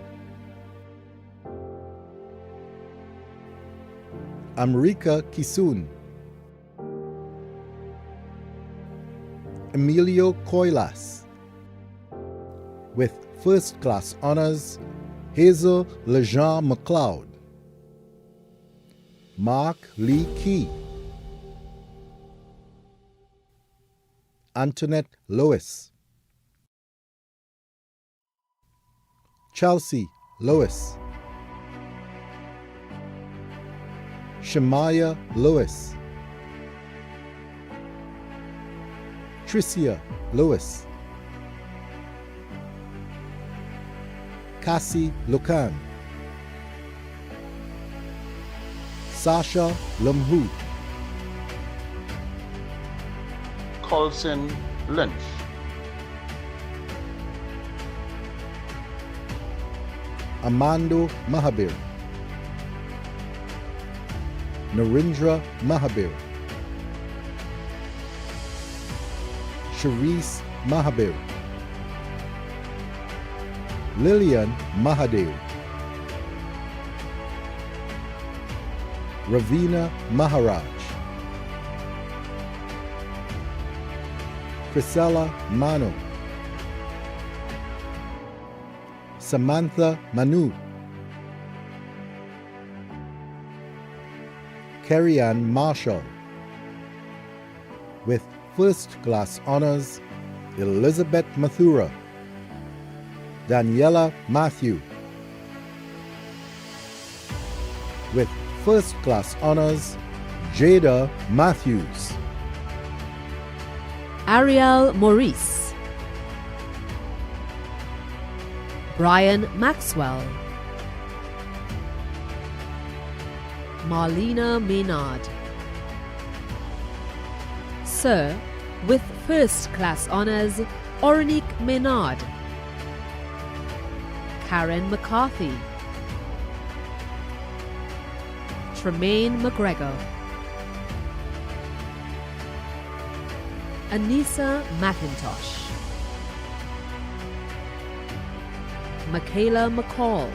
Amrika Kisun, Emilio Coilas. With first class honors, Hazel Lejean McLeod, Mark Lee Key, Antoinette Lois, Chelsea Lois, Shemaya Lois, Tricia Lois, Cassie Lucan, Sasha Lumhu, Colson Lynch, Amando Mahabir, Narendra Mahabir, Sharice Mahabir, Lillian Mahadev, Ravina Maharaj, Priscilla Mano, Samantha Manu, Carrie-Ann Marshall. With first class honors, Elizabeth Mathura, Daniela Matthew. With first class honors, Jada Matthews, Ariel Maurice, Brian Maxwell, Marlena Maynard. Sir, with first class honors, Oronique Maynard, Karen McCarthy, Tremaine McGregor, Anissa McIntosh, Michaela McCall,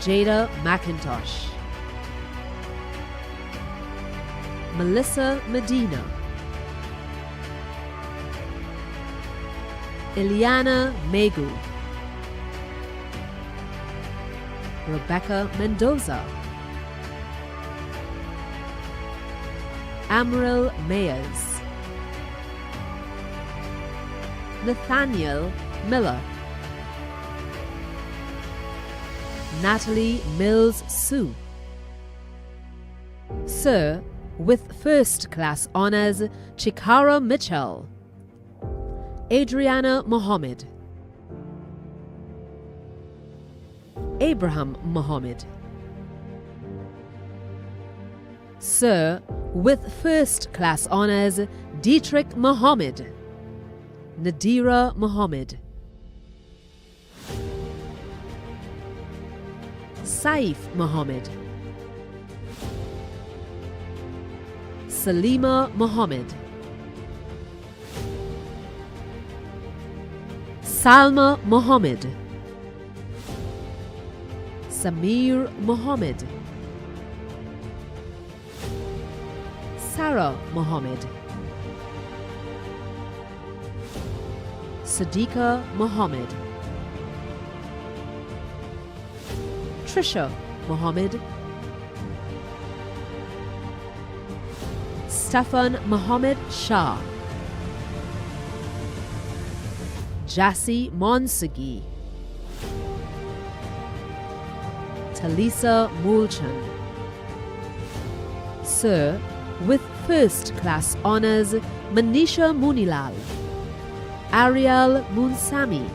Jada McIntosh, Melissa Medina, Ileana Megu, Rebecca Mendoza, Amaryl Mayers, Nathaniel Miller, Natalie Mills Sue. Sir, with first class honors, Chikara Mitchell, Adriana Mohammed, Abraham Mohammed. Sir, with first class honors, Dietrich Mohammed, Nadira Mohammed, Saif Mohammed, Salima Mohammed, Salma Mohammed, Samir Mohammed, Sarah Mohammed, Sadiqa Mohammed, Trisha Mohammed, Stefan Mohammed Shah, Jassi Monsagi, Talisa Mulchan. Sir, with first class honors, Manisha Munilal, Ariel Munsami,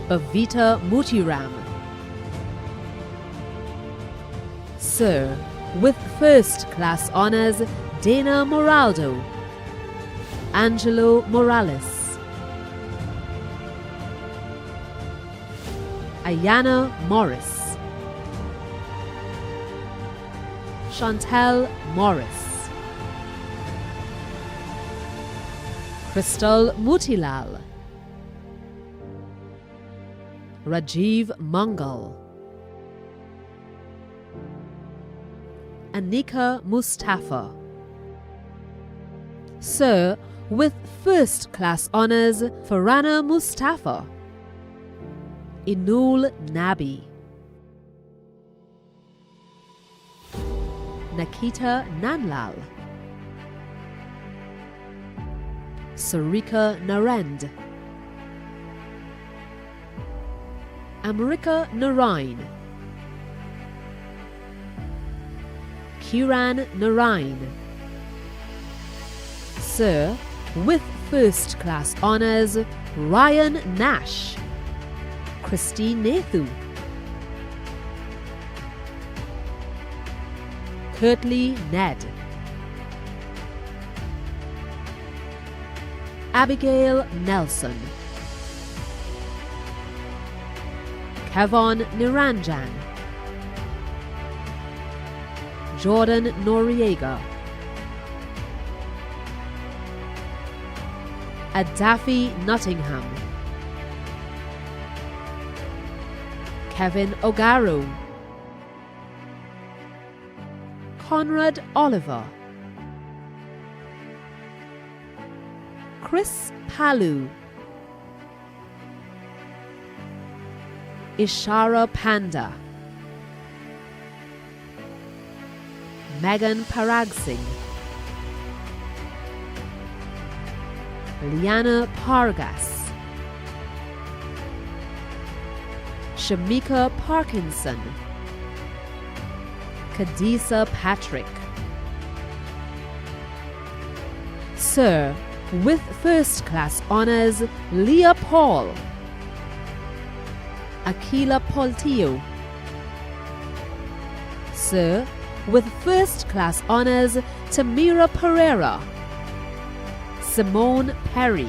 Bavita Mutiram. Sir, with first class honors, Dana Moraldo, Angelo Morales, Ayana Morris, Chantel Morris, Crystal Mutilal, Rajiv Mangal, Anika Mustafa. Sir, with first class honors, Farana Mustafa, Inul Nabi, Nakita Nanlal, Sarika Narend, Amrika Narain, Kiran Narain. Sir, with first class honors, Ryan Nash, Christine Nathu, Kurtley Ned, Abigail Nelson, Kevon Niranjan, Jordan Noriega, Adafi Nottingham, Kevin Ogaro, Conrad Oliver, Chris Palu, Ishara Panda, Megan Parag Singh, Liana Pargas, Shamika Parkinson, Kadisa Patrick. Sir, with first class honors, Leah Paul, Akila Poltio. Sir, with first class honors, Tamira Pereira, Simone Perry,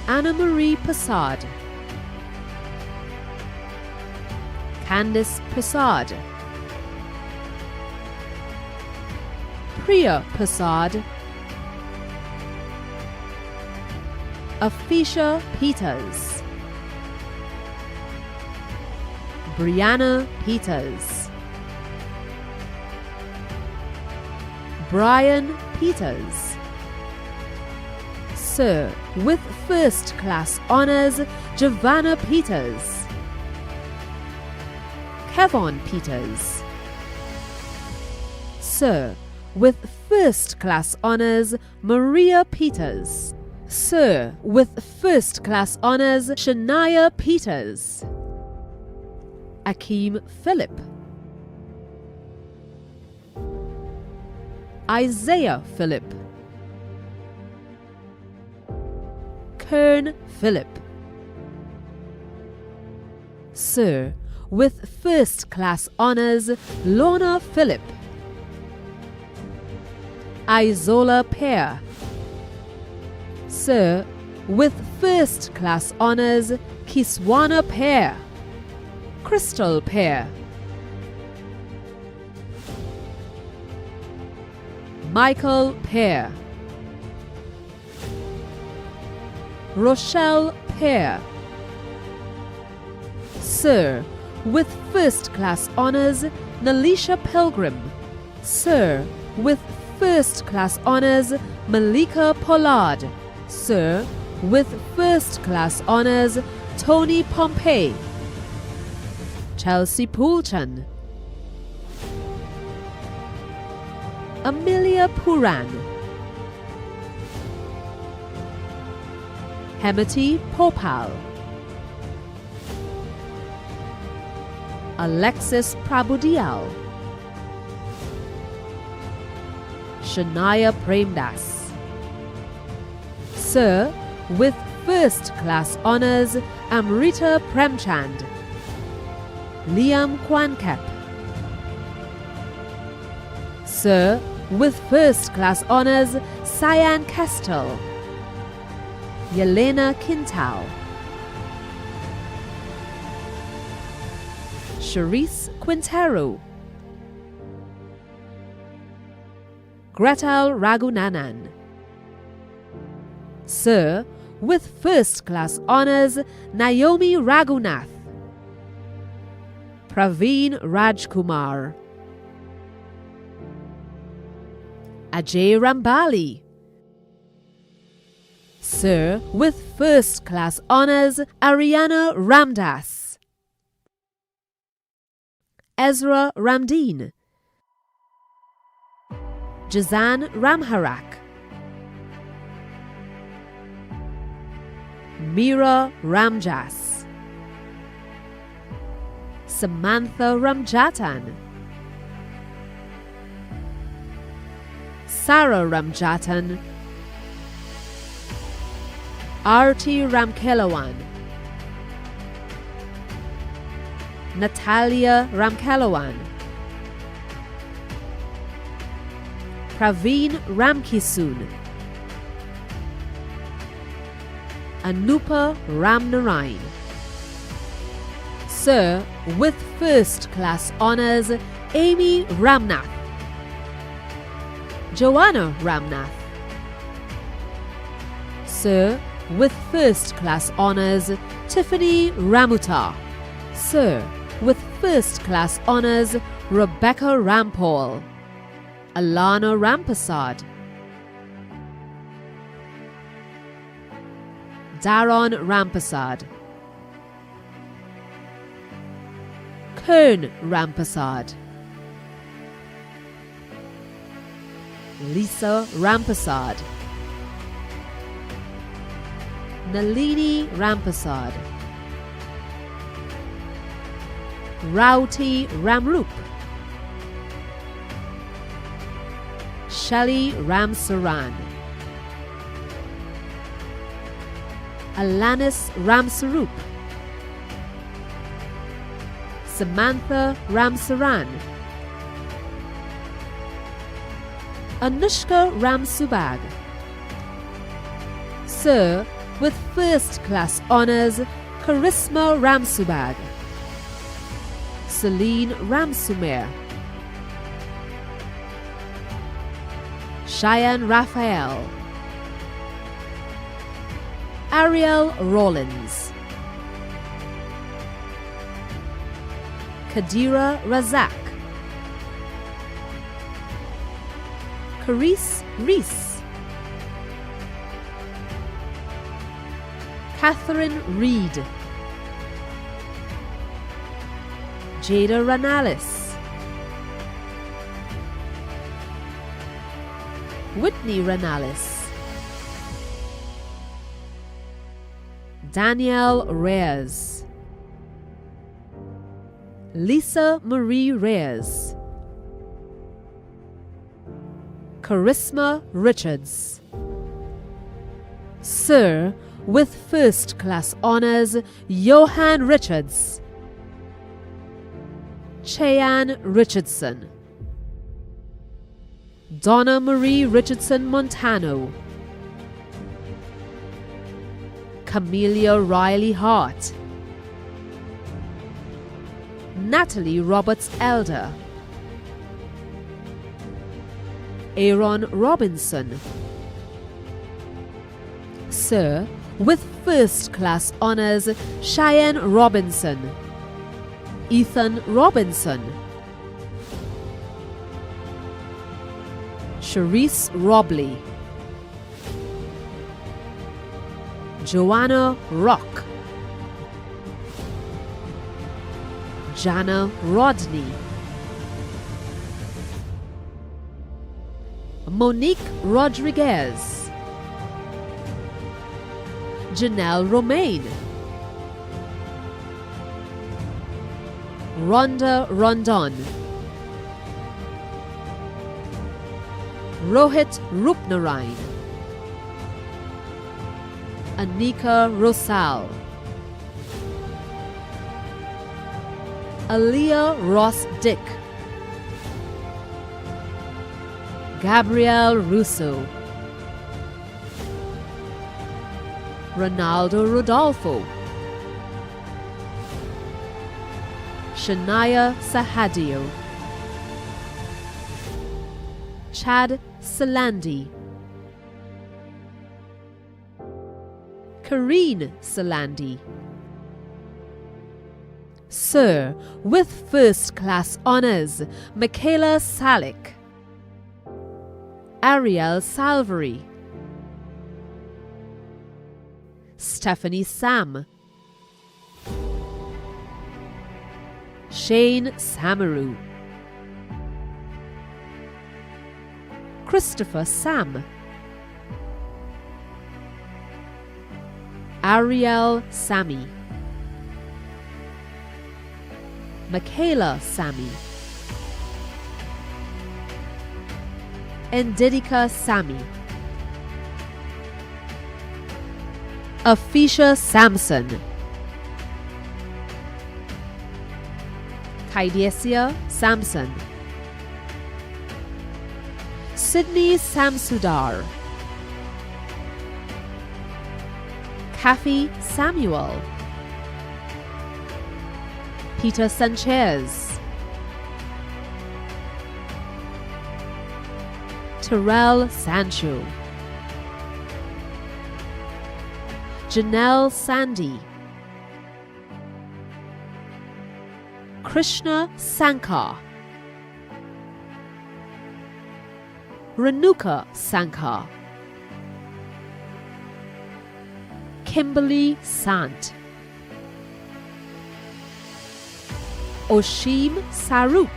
Anna Marie Passad, Candice Passad, Priya Passad, Afisha Peters, Brianna Peters, Brian Peters. Sir, with first class honors, Giovanna Peters, Kevon Peters. Sir, with first class honors, Maria Peters. Sir, with first class honors, Shania Peters, Akeem Philip, Isaiah Philip, Kern Philip. Sir, with first class honors, Lorna Philip, Isola Pear. Sir, with first class honors, Kiswana Pear, Crystal Pear, Michael Pear, Rochelle Pear. Sir, with first class honors, Nalisha Pilgrim. Sir, with first-class honors, Malika Pollard. Sir, with first-class honors, Tony Pompey. Chelsea Poulton. Amelia Puran. Hemati Popal. Alexis Prabhudial. Shania Premdas. Sir, with first-class honors, Amrita Premchand. Liam Kwankep. Sir, with first-class honors, Cyan Kestel. Yelena Quintal. Charisse Quintero. Gretal Ragunanan. Sir, with first-class honors, Naomi Raghunath. Praveen Rajkumar. Ajay Rambali. Sir, with first-class honors, Ariana Ramdas. Ezra Ramdeen. Jazan Ramharak. Mira Ramjas. Samantha Ramjatan. Sarah Ramjatan. Arti Ramkelawan. Natalia Ramkelawan. Praveen Ramkisoon. Anupa Ramnarain. Sir, with first-class honors, Amy Ramnath. Joanna Ramnath. Sir, with first-class honors, Tiffany Ramuta. Sir, with first-class honors, Rebecca Rampol. Alana Rampasad. Daron Rampasad. Kern Rampasad. Lisa Rampasad. Nalini Rampasad. Rauti Ramrup. Shali Ramsaran. Alanis Ramsarup. Samantha Ramsaran. Anushka Ramsubag. Sir, with first-class honors, Charisma Ramsubag. Celine Ramsumer. Cheyenne Raphael. Ariel Rollins. Kadira Razak. Carice Reese. Catherine Reed. Jada Ranalis. Whitney Ranalis. Danielle Reyes. Lisa Marie Reyes. Charisma Richards. Sir, with first-class honors, Johan Richards. Cheyenne Richardson. Donna Marie Richardson Montano. Camelia Riley Hart. Natalie Roberts Elder. Aaron Robinson. Sir, with first-class honors, Cheyenne Robinson. Ethan Robinson. Sharice Robley, Joanna Rock, Jana Rodney, Monique Rodriguez, Janelle Romaine, Rhonda Rondon, Rohit Rupnarain, Anika Rosal, Aaliyah Ross Dick, Gabrielle Russo, Ronaldo Rodolfo, Shania Sahadio, Chad Salandi, Kareen Salandi. Sir, with first class honors, Michaela Salick, Ariel Salvary, Stephanie Sam, Shane Samaru, Christopher Sam, Ariel Sammy, Michaela Sammy, Endidika Sammy, Afisha Samson, Kaidesia Samson, Sydney Samsudar, Kathy Samuel, Peter Sanchez, Terrell Sancho, Janelle Sandy, Krishna Sankar, Renuka Sankar, Kimberly Sant, Oshim Sarup,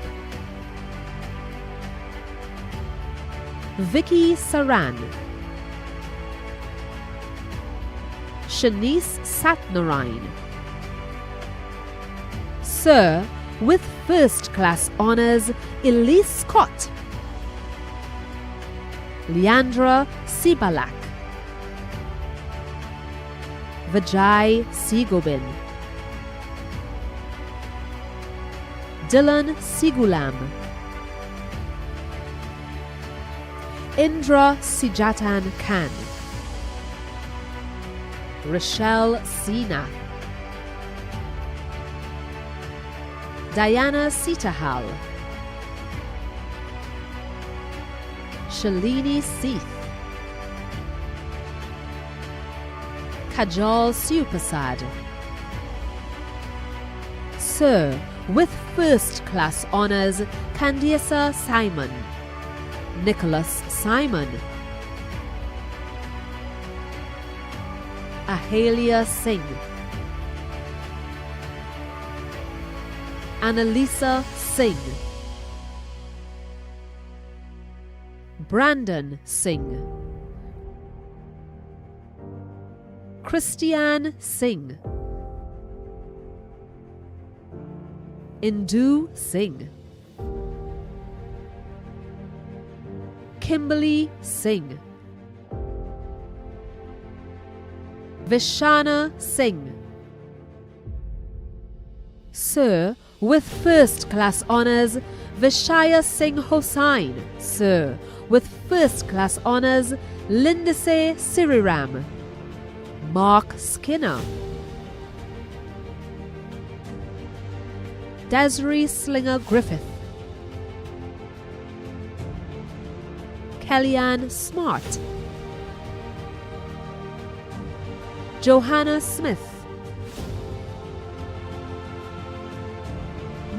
Vicky Saran, Shanice Satnarain. Sir, with first class honors, Elise Scott, Leandra Sibalak, Vijay Sigobin, Dylan Sigulam, Indra Sijatan Khan, Rochelle Sina, Diana Sitahal, Shalini Seeth, Kajal Siupasad. Sir, with first class honors, Candiasa Simon, Nicholas Simon, Ahalia Singh, Annalisa Singh, Brandon Singh, Christiane Singh, Indu Singh, Kimberly Singh, Vishana Singh. Sir, with first class honors, Vishaya Singh Hossain. Sir, with first class honors, Lindase Siriram, Mark Skinner, Desiree Slinger Griffith, Kellyanne Smart, Johanna Smith,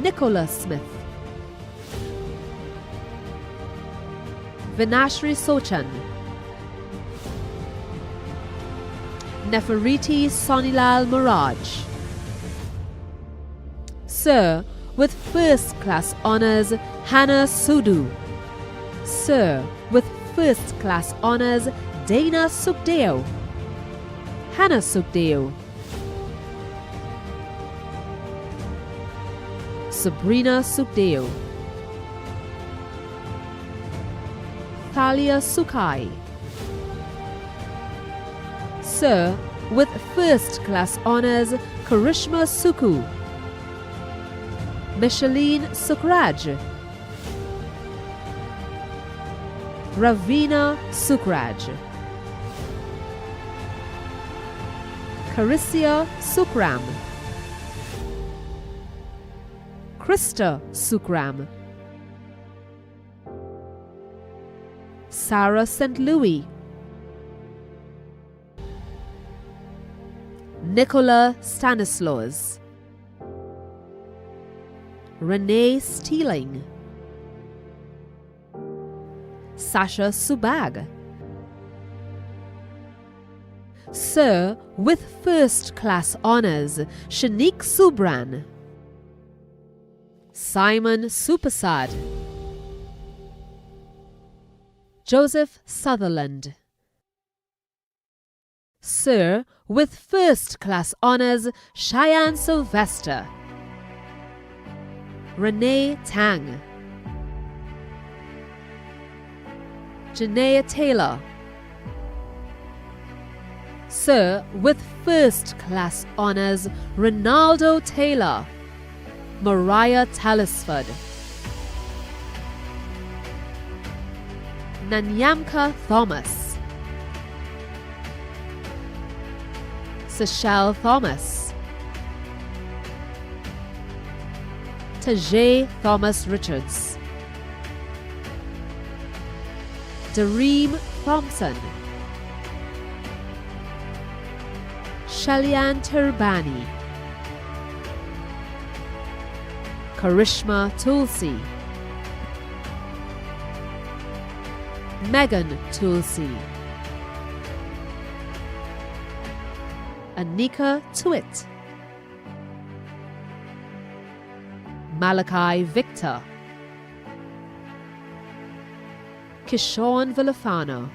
Nicola Smith, Vinashri Sochan, Neferiti Sonilal Maraj. Sir, with first class honours, Hannah Sudu. Sir, with first class honours, Dana Sukdeo. Hannah Sukdeo. Sabrina Sukdeo. Thalia Sukai. Sir, with first class honours, Karishma Suku. Micheline Sukraj. Ravina Sukraj. Carissa Sukram. Krista Sukram. Sarah St. Louis. Nicola Stanislaus. Renee Steeling. Sasha Subag. Sir, with first class honours, Shanique Subran. Simon Supasad. Joseph Sutherland. Sir, with first class honours, Cheyenne Sylvester. Renee Tang. Janaea Taylor. Sir, with first class honours, Ronaldo Taylor. Mariah Talisford. Nanyamka Thomas. Sechelle Thomas. Tajay Thomas Richards. Dareem Thompson. Shalian Turbani. Karishma Tulsi. Megan Tulsi. Anika Twit. Malachi Victor. Kishon Villafano.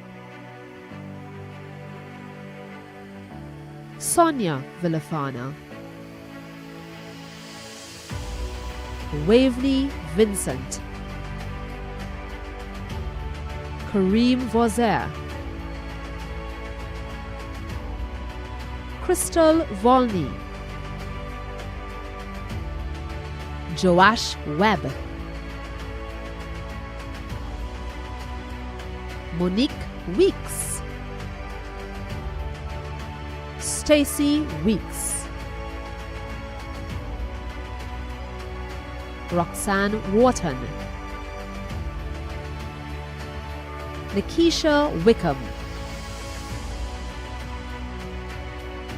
Sonia Villafana. Waveney Vincent. Kareem Vozer. Crystal Volney. Joash Webb. Monique Weeks. Stacy Weeks. Roxanne Wharton. Nikisha Wickham.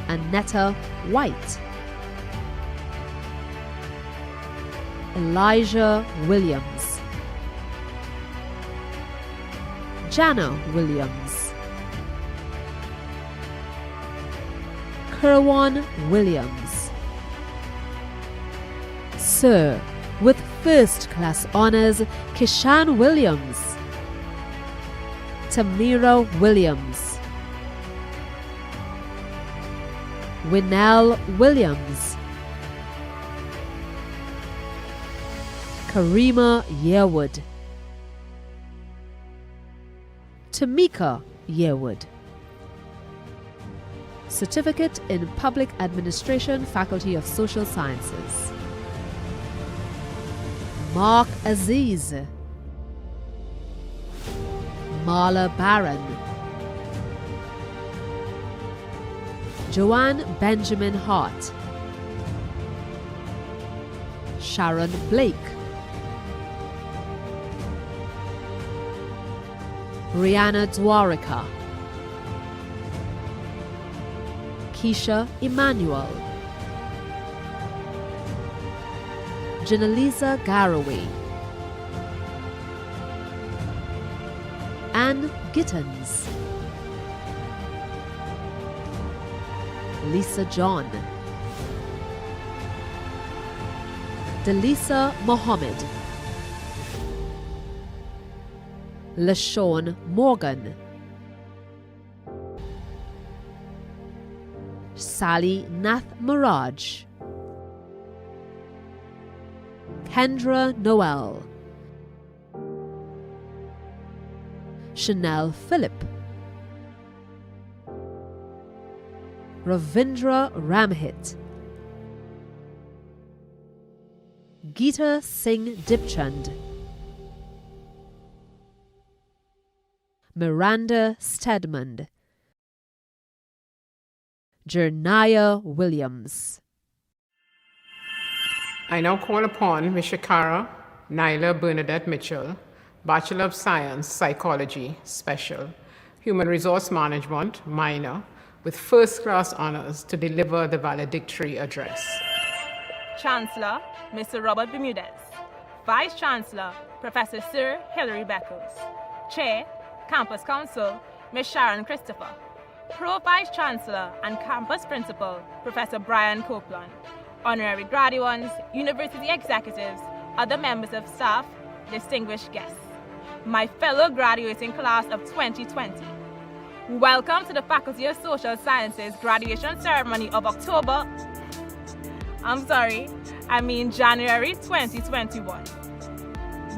Annetta White. Elijah Williams. Jana Williams. Kerwan Williams. Sir, with first class honours, Kishan Williams. Tamira Williams. Winnell Williams. Karima Yearwood. Tamika Yearwood. Certificate in Public Administration, Faculty of Social Sciences. Mark Aziz. Marla Barron. Joanne Benjamin Hart. Sharon Blake. Rihanna Dwarika. Keisha Emmanuel. Janalisa Garaway. Ann Gittens, Lisa John, Delisa Mohammed, LaShawn Morgan, Sally Nath Miraj, Kendra Noel, Chanel Phillip, Ravindra Ramhit, Geeta Singh Dipchand, Miranda Stedman, Jerniah Williams. I now call upon Ms. Shakara Nyla Bernadette Mitchell, Bachelor of Science, Psychology, Special, Human Resource Management, minor, with first-class honors to deliver the valedictory address. Chancellor, Mr. Robert Bermudez. Vice Chancellor, Professor Sir Hilary Beckles. Chair, Campus Council, Ms. Sharon Christopher. Pro Vice Chancellor and Campus Principal, Professor Brian Copeland. Honorary graduates, university executives, other members of staff, distinguished guests. My fellow graduating class of 2020. Welcome to the Faculty of Social Sciences graduation ceremony of January 2021.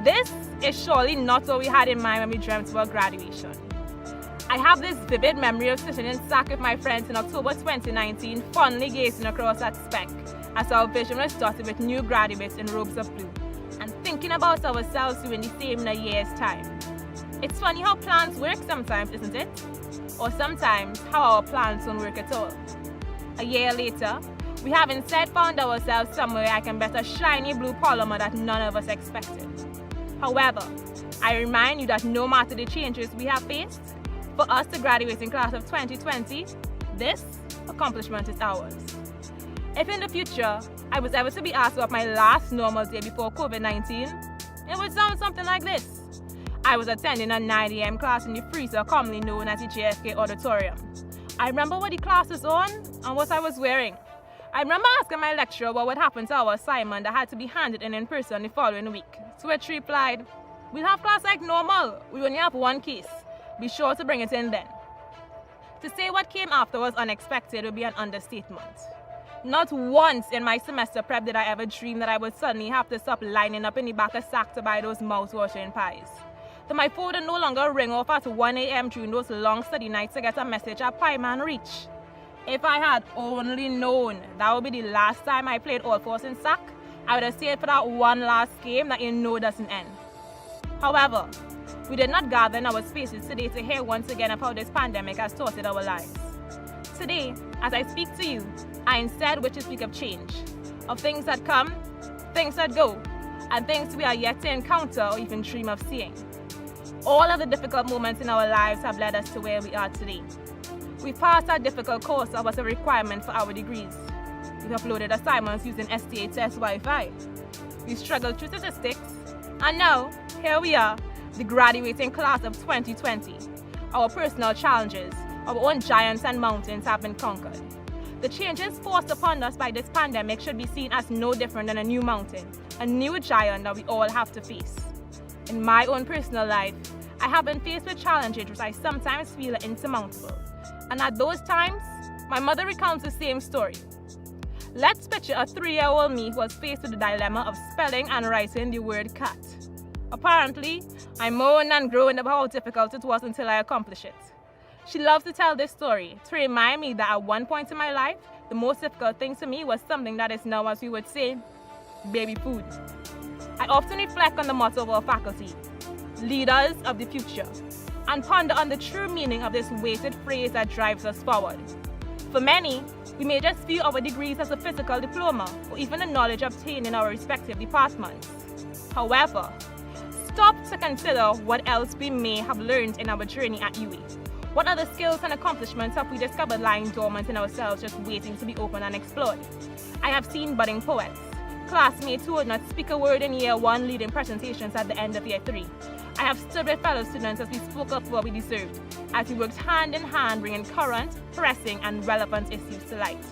This is surely not what we had in mind when we dreamt about graduation. I have this vivid memory of sitting in SAC with my friends in October 2019, fondly gazing across that speck as our vision was dotted with new graduates in robes of blue, and thinking about ourselves doing the same in a year's time. It's funny how plans work sometimes, isn't it? Or sometimes how our plans don't work at all. A year later, we have instead found ourselves somewhere like a better shiny blue polymer that none of us expected. However, I remind you that no matter the changes we have faced, for us, the graduating class of 2020, this accomplishment is ours. If in the future I was ever to be asked about my last normal day before COVID-19, it would sound something like this. I was attending a 9 a.m. class in the freezer commonly known as the JFK Auditorium. I remember what the class was on and what I was wearing. I remember asking my lecturer what would happen to our assignment that had to be handed in person the following week, to which she replied, "We'll have class like normal. We only have one case. Be sure to bring it in then." To say what came after was unexpected would be an understatement. Not once in my semester prep did I ever dream that I would suddenly have to stop lining up in the back of SAC to buy those mouth-watering pies. That my phone would no longer ring off at 1 a.m. during those long study nights to get a message at Pie Man Reach. If I had only known that would be the last time I played All Force in SAC, I would have stayed for that one last game that you know doesn't end. However, we did not gather in our spaces today to hear once again of how this pandemic has distorted our lives. Today, as I speak to you, I instead wish to speak of change, of things that come, things that go, and things we are yet to encounter or even dream of seeing. All of the difficult moments in our lives have led us to where we are today. We passed our difficult course that was a requirement for our degrees. We uploaded assignments using STA test Wi-Fi. We struggled through statistics, and now, here we are, the graduating class of 2020. Our personal challenges, our own giants and mountains have been conquered. The changes forced upon us by this pandemic should be seen as no different than a new mountain, a new giant that we all have to face. In my own personal life, I have been faced with challenges which I sometimes feel are insurmountable. And at those times, my mother recounts the same story. Let's picture a 3-year-old me who was faced with the dilemma of spelling and writing the word cat. Apparently, I moaned and groaned about how difficult it was until I accomplished it. She loves to tell this story to remind me that at one point in my life, the most difficult thing to me was something that is now, as we would say, baby food. I often reflect on the motto of our faculty, leaders of the future, and ponder on the true meaning of this weighted phrase that drives us forward. For many, we may just view our degrees as a physical diploma or even the knowledge obtained in our respective departments. However, stop to consider what else we may have learned in our journey at UWI. What other skills and accomplishments have we discovered lying dormant in ourselves just waiting to be opened and explored? I have seen budding poets, classmates who would not speak a word in year 1 leading presentations at the end of year 3. I have stood with fellow students as we spoke up for what we deserved, as we worked hand in hand bringing current, pressing and relevant issues to light.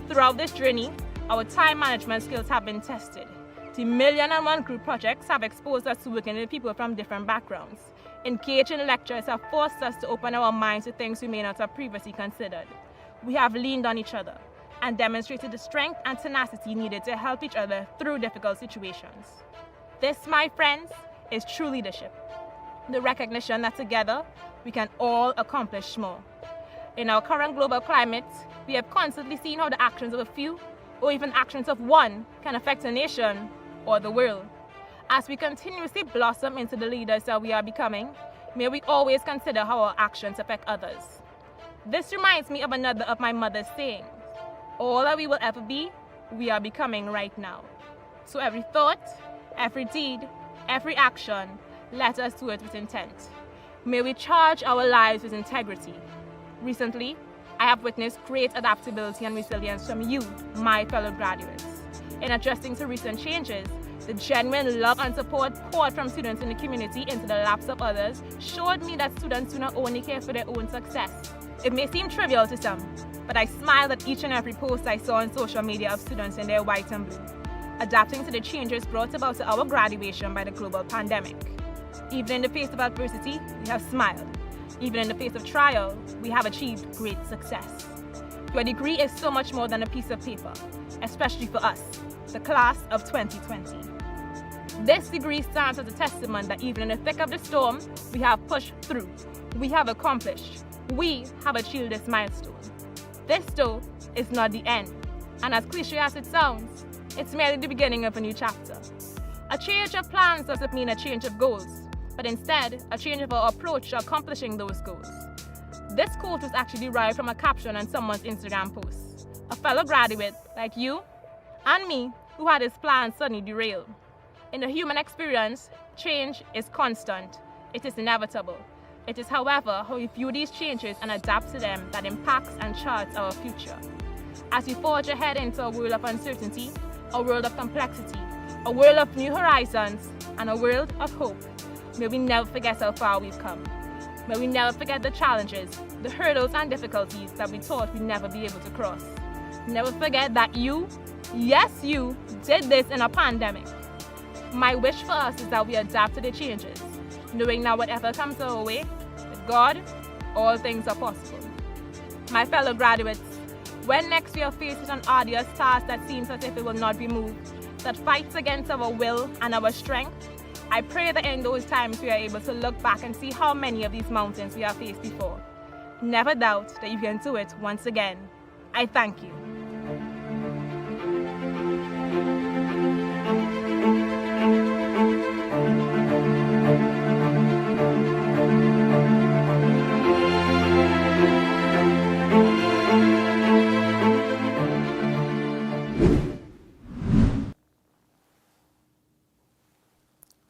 Throughout this journey, our time management skills have been tested. The 1,000,001 group projects have exposed us to working with people from different backgrounds. Engaging lectures have forced us to open our minds to things we may not have previously considered. We have leaned on each other and demonstrated the strength and tenacity needed to help each other through difficult situations. This, my friends, is true leadership. The recognition that together we can all accomplish more. In our current global climate, we have constantly seen how the actions of a few, or even actions of one, can affect a nation or the world. As we continuously blossom into the leaders that we are becoming, may we always consider how our actions affect others. This reminds me of another of my mother's sayings. All that we will ever be, we are becoming right now. So every thought, every deed, every action, let us do it with intent. May we charge our lives with integrity. Recently, I have witnessed great adaptability and resilience from you, my fellow graduates. In adjusting to recent changes, the genuine love and support poured from students in the community into the laps of others showed me that students do not only care for their own success. It may seem trivial to some, but I smiled at each and every post I saw on social media of students in their white and blue, adapting to the changes brought about to our graduation by the global pandemic. Even in the face of adversity, we have smiled. Even in the face of trial, we have achieved great success. Your degree is so much more than a piece of paper, especially for us, the class of 2020. This degree stands as a testament that even in the thick of the storm, we have pushed through, we have accomplished, we have achieved this milestone. This, though, is not the end, and as cliche as it sounds, it's merely the beginning of a new chapter. A change of plans doesn't mean a change of goals, but instead, a change of our approach to accomplishing those goals. This quote was actually derived from a caption on someone's Instagram post. A fellow graduate, like you and me, who had his plans suddenly derailed. In the human experience, change is constant. It is inevitable. It is, however, how we view these changes and adapt to them that impacts and charts our future. As we forge ahead into a world of uncertainty, a world of complexity, a world of new horizons, and a world of hope, may we never forget how far we've come. May we never forget the challenges, the hurdles and difficulties that we thought we'd never be able to cross. Never forget that you, yes you, did this in a pandemic. My wish for us is that we adapt to the changes, knowing that whatever comes our way, with God, all things are possible. My fellow graduates, when next we are faced with an arduous task that seems as if it will not be moved, that fights against our will and our strength, I pray that in those times we are able to look back and see how many of these mountains we have faced before. Never doubt that you can do it once again. I thank you.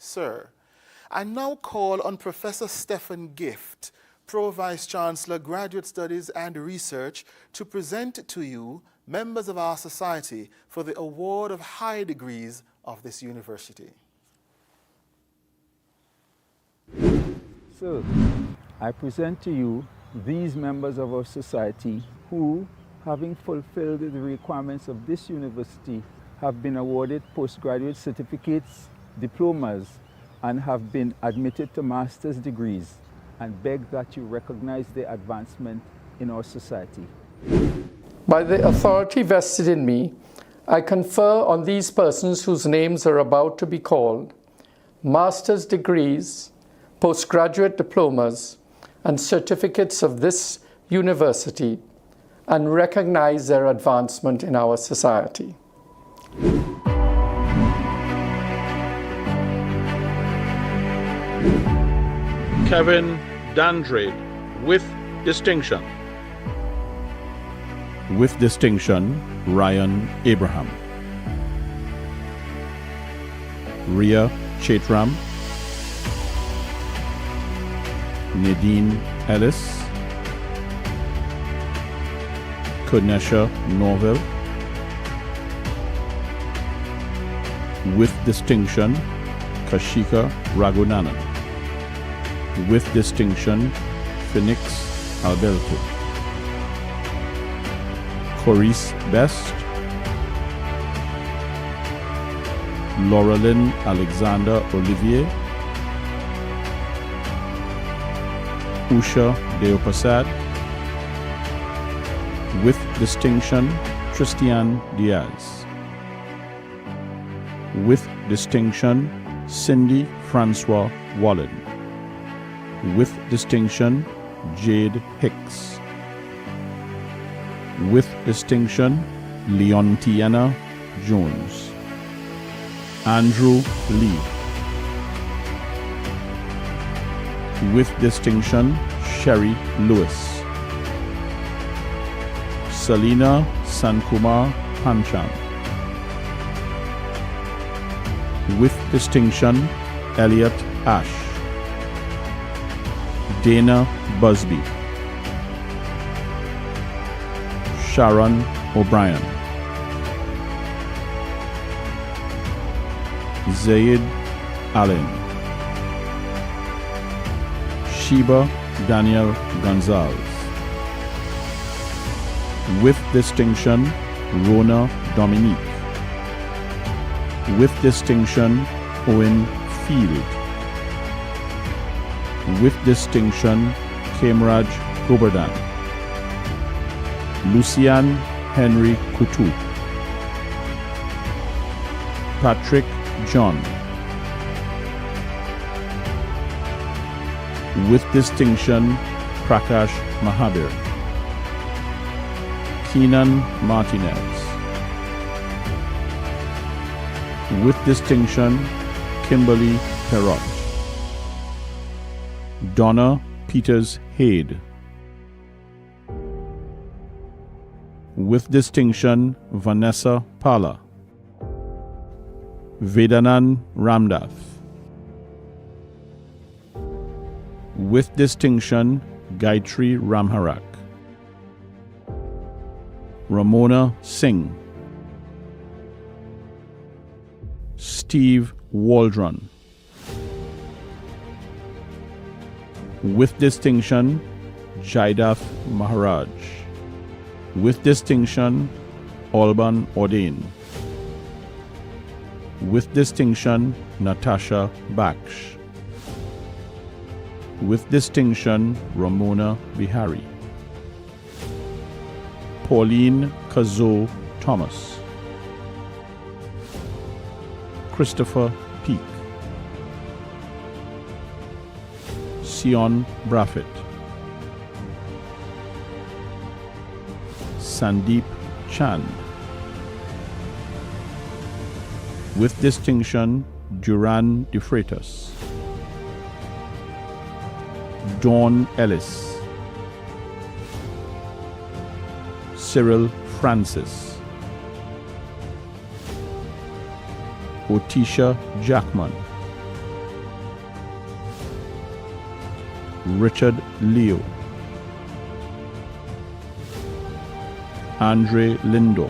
Sir, I now call on Professor Stephen Gift, Pro Vice Chancellor, Graduate Studies and Research, to present to you members of our society for the award of high degrees of this university. So, I present to you these members of our society who, having fulfilled the requirements of this university, have been awarded postgraduate certificates, diplomas, and have been admitted to master's degrees, and beg that you recognize their advancement in our society. By the authority vested in me, I confer on these persons whose names are about to be called master's degrees, postgraduate diplomas, and certificates of this university, and recognize their advancement in our society. Kevin Dandrade, with distinction. With distinction, Ryan Abraham. Ria Chaitram. Nadine Ellis. Kunesha Norville. With distinction, Kashika Ragunanan. With distinction, Phoenix Alberto. Corice Best. Laurelyn Alexander Olivier. Usha Deopasad. With distinction, Christian Diaz. With distinction, Cindy Francois Wallen. With distinction, Jade Hicks. With distinction, Leontiana Jones. Andrew Lee. With distinction, Sherry Lewis. Selena Sankumar Pancham. With distinction, Elliot Ash. Dana Busby. Sharon O'Brien. Zaid Allen. Sheba Daniel Gonzalez. With distinction, Rona Dominique. With distinction, Owen Field. With distinction, Kemraj Goberdan. Lucian Henry Kutu. Patrick John. With distinction, Prakash Mahabir. Keenan Martinez. With distinction, Kimberly Perrott. Donna Peters Hade. With distinction, Vanessa Pala. Vedanan Ramdath. With distinction, Gayatri Ramharak. Ramona Singh. Steve Waldron. With distinction, Jaidath Maharaj. With distinction, Alban Ordain. With distinction, Natasha Baksh. With distinction, Ramona Bihari. Pauline Kazo Thomas. Christopher Peak. Sion Braffett. Sandeep Chand. With distinction, Duran De Freitas. Dawn Ellis. Cyril Francis. Otisha Jackman. Richard Leo. Andre Lindor.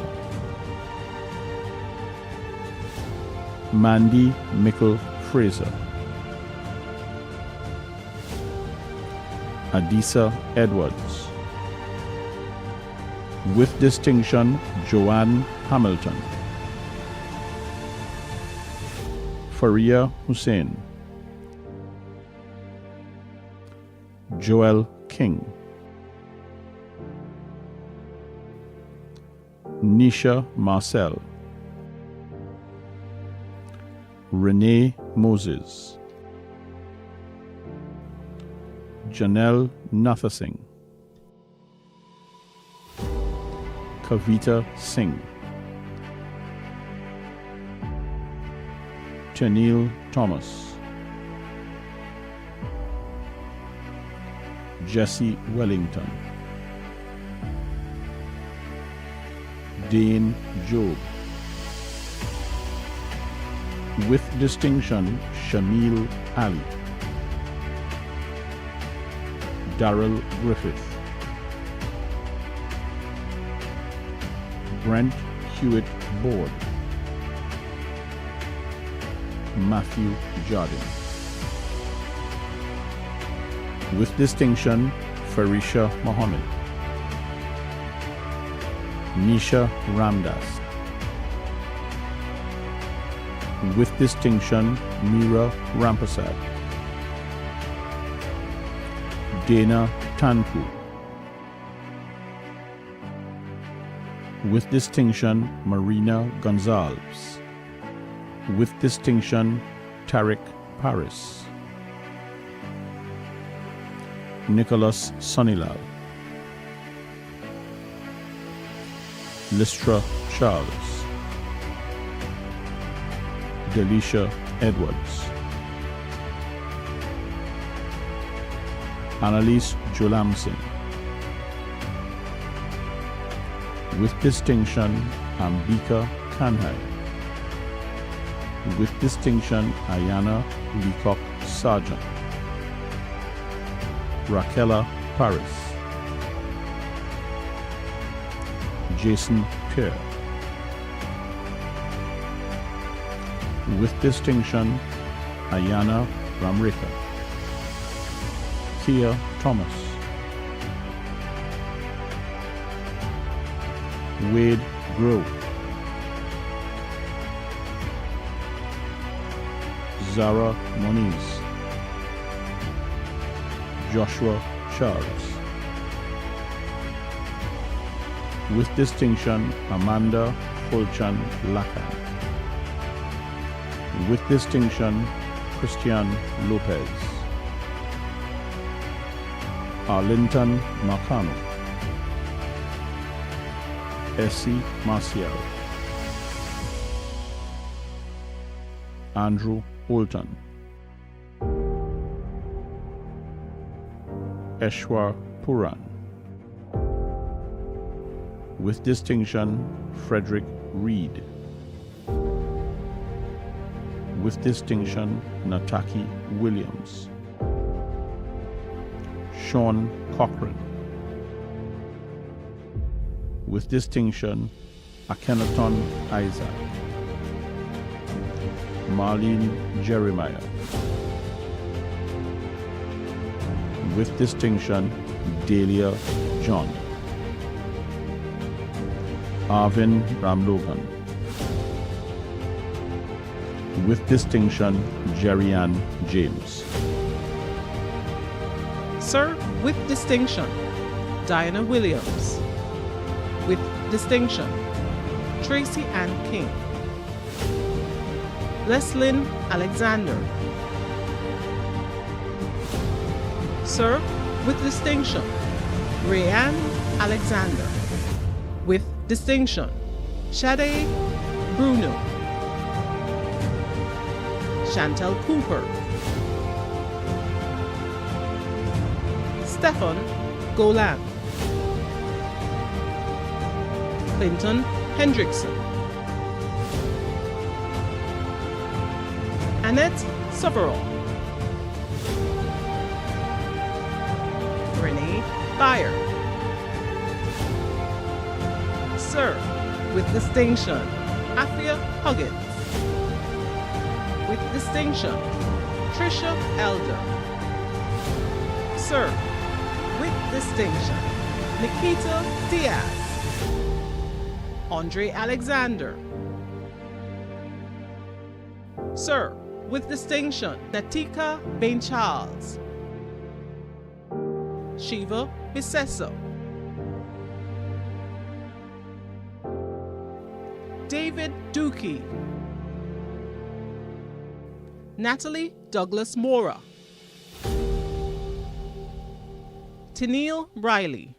Mandy Mickle Fraser. Adisa Edwards. With distinction, Joanne Hamilton. Faria Hussein. Joel King. Nisha Marcel. Renee Moses. Janelle Nathasingh. Kavita Singh. Chanil Thomas. Jesse Wellington. Dane Job. With distinction, Shamil Ali. Darrell Griffith. Brent Hewitt Board. Matthew Jardine. With distinction, Farisha Mohammed, Nisha Ramdas. With distinction, Mira Rampasad, Dana Tanpu. With distinction, Marina Gonzalez. With distinction, Tariq Paris, Nicholas Sonilal, Listra Charles, Delisha Edwards, Annalise Jolamson. With distinction, Ambika Kanhai. With distinction, Ayana Leacock Sargent, Raquela Paris, Jason Kerr. With distinction, Ayana Ramreka, Kia Thomas, Wade Grove, Zara Moniz, Joshua Charles. With distinction, Amanda Fulchan Lacan. With distinction, Christian Lopez, Arlington Marcano, Essie Marcial, Andrew Holton, Eshwar Puran. With distinction, Frederick Reed. With distinction, Nataki Williams, Sean Cochran. With distinction, Akhenaton Isaac, Marlene Jeremiah. With distinction, Delia John, Arvin Ramlogan. With distinction, Jerry-Ann James. Sir, with distinction, Diana Williams. With distinction, Tracy Ann King, Leslyn Alexander. Sir, with distinction, Rayanne Alexander. With distinction, Shade Bruno, Chantel Cooper, Stefan Golan, Clinton Hendrickson, Annette Soverall, Renee Bayer. Sir, with distinction, Afia Huggins. With distinction, Trisha Elder. Sir, with distinction, Nikita Diaz, Andre Alexander. Sir, with distinction, Natika Bain Charles, Shiva Bisesso, David Dookie, Natalie Douglas Mora, Tennille Riley.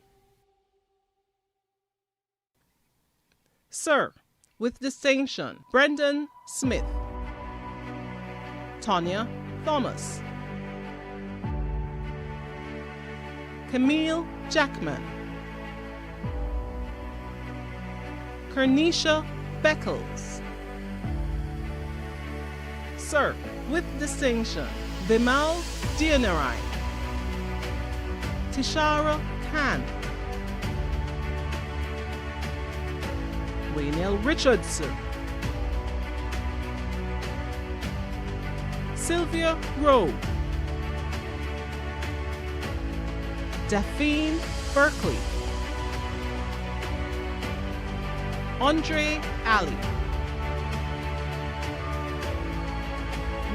Sir, with distinction, Brendan Smith, Tanya Thomas, Camille Jackman, Kernisha Beckles. Sir, with distinction, Vimal Dianarine, Tishara Khan, Waynell Richardson, Sylvia Rowe, Daphne Berkeley, Andre Ali.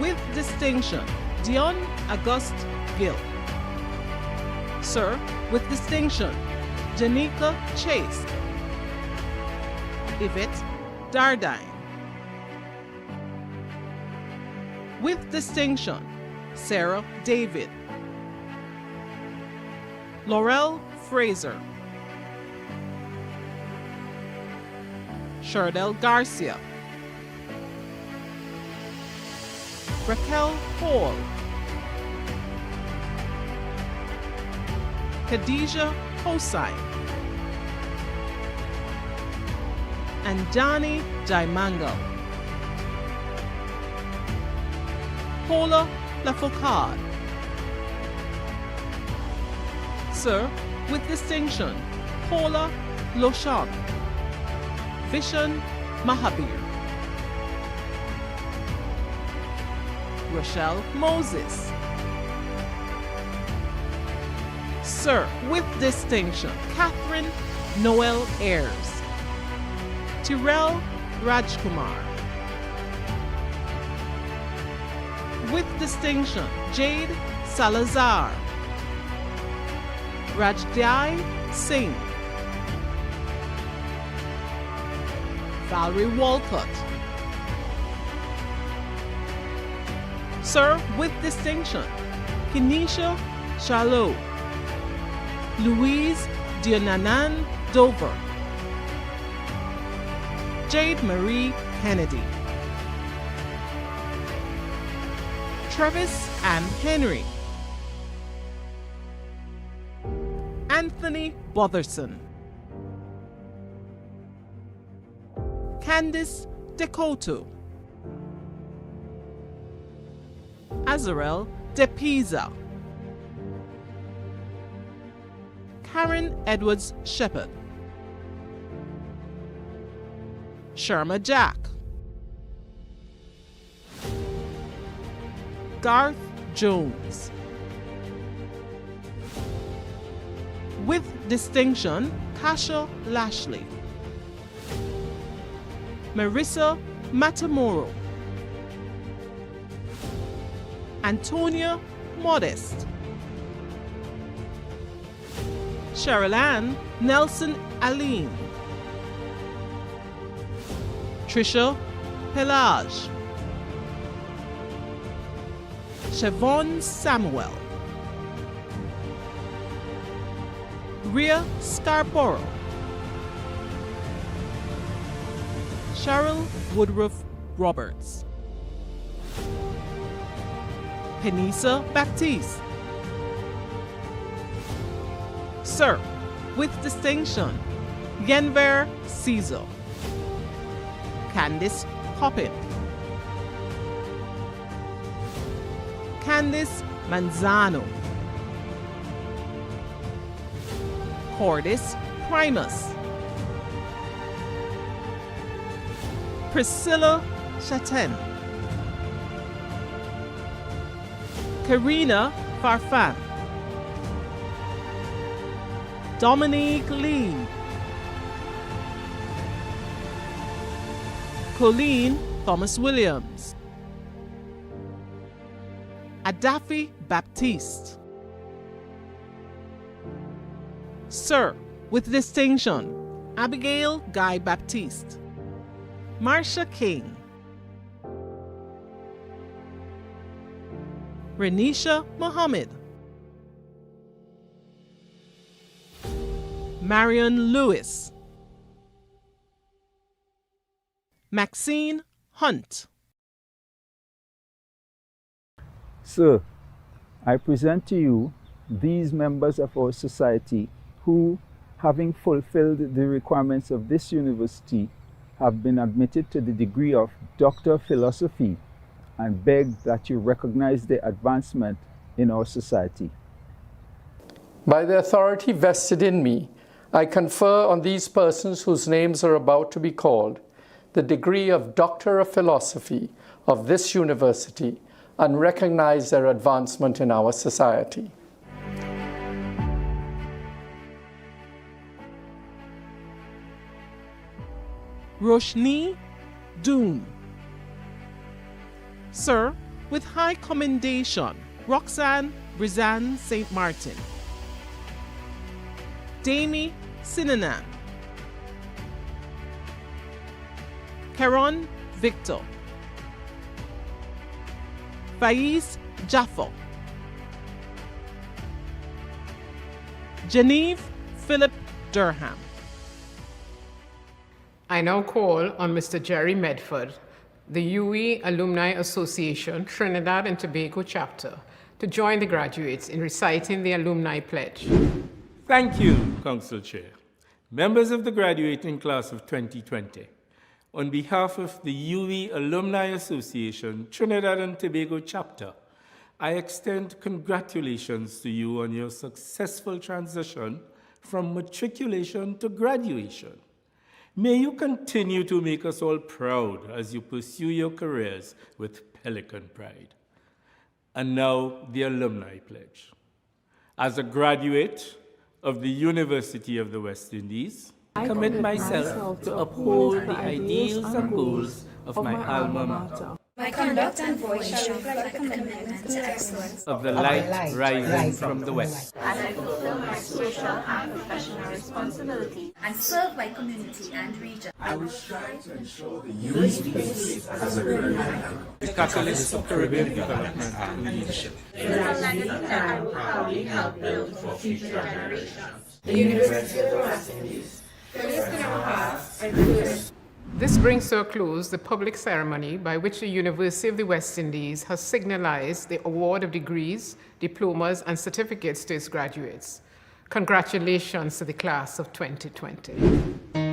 With distinction, Dion Auguste Gill. Sir, with distinction, Janika Chase, Yvette Dardine. With distinction, Sarah David, Laurel Fraser, Shardell Garcia, Raquel Hall, Khadijah Hossain, and Johnny Jaimangal. Paula Lafocade. Sir, with distinction, Paula Loshon, Vishan Mahabir, Rochelle Moses. Sir, with distinction, Catherine Noel Ayers, Tyrell Rajkumar. With distinction, Jade Salazar, Rajdai Singh, Valerie Walcott. Sir, with distinction, Kenisha Shalom, Louise Dionanan Dover, Jade Marie Kennedy, Travis Ann Henry, Anthony Botherson, Candice Decoto, Azarel De Pisa, Karen Edwards Shepherd, Sharma Jack, Garth Jones. With distinction, Kasha Lashley, Marissa Matamoro, Antonia Modest, Cheryl-Ann Nelson Aline, Trisha Pelage, Siobhan Samuel, Rhea Scarborough, Cheryl Woodruff Roberts, Penisa Baptiste. Sir, with distinction, Yenver Caesar, Candice Poppin, Candice Manzano, Cordis Primus, Priscilla Chaten, Karina Farfan, Dominique Lee, Colleen Thomas Williams, Adafi Baptiste. Sir, with distinction, Abigail Guy Baptiste, Marsha King, Renisha Mohammed, Marion Lewis, Maxine Hunt. Sir, I present to you these members of our society who, having fulfilled the requirements of this university, have been admitted to the degree of Doctor of Philosophy, and beg that you recognize their advancement in our society. By the authority vested in me, I confer on these persons whose names are about to be called the degree of Doctor of Philosophy of this university, and recognize their advancement in our society. Roshni Doon. Sir, with high commendation, Roxanne Brizan St. Martin. Dami Sinanan. Karon Victor. Faiz Jaffa. Genevieve Philip Durham. I now call on Mr. Jerry Medford, the UWI Alumni Association Trinidad and Tobago chapter, to join the graduates in reciting the Alumni Pledge. Thank you, Council Chair. Members of the graduating class of 2020, on behalf of the UWI Alumni Association Trinidad and Tobago chapter, I extend congratulations to you on your successful transition from matriculation to graduation. May you continue to make us all proud as you pursue your careers with pelican pride. And now, the Alumni Pledge. As a graduate of the University of the West Indies, I commit myself to uphold the ideals and goals of my alma mater. My conduct and voice shall reflect the commitment to excellence of the light rising from the west. as I fulfill my social and professional responsibility and serve my community and region. I will strive to ensure the UWI's place as a Caribbean, the catalyst of Caribbean development and leadership. It is a legacy that I will proudly help build for future generations. The University of the West Indies, first in our hearts and first. This brings to a close the public ceremony by which the University of the West Indies has signalized the award of degrees, diplomas, and certificates to its graduates. Congratulations to the class of 2020.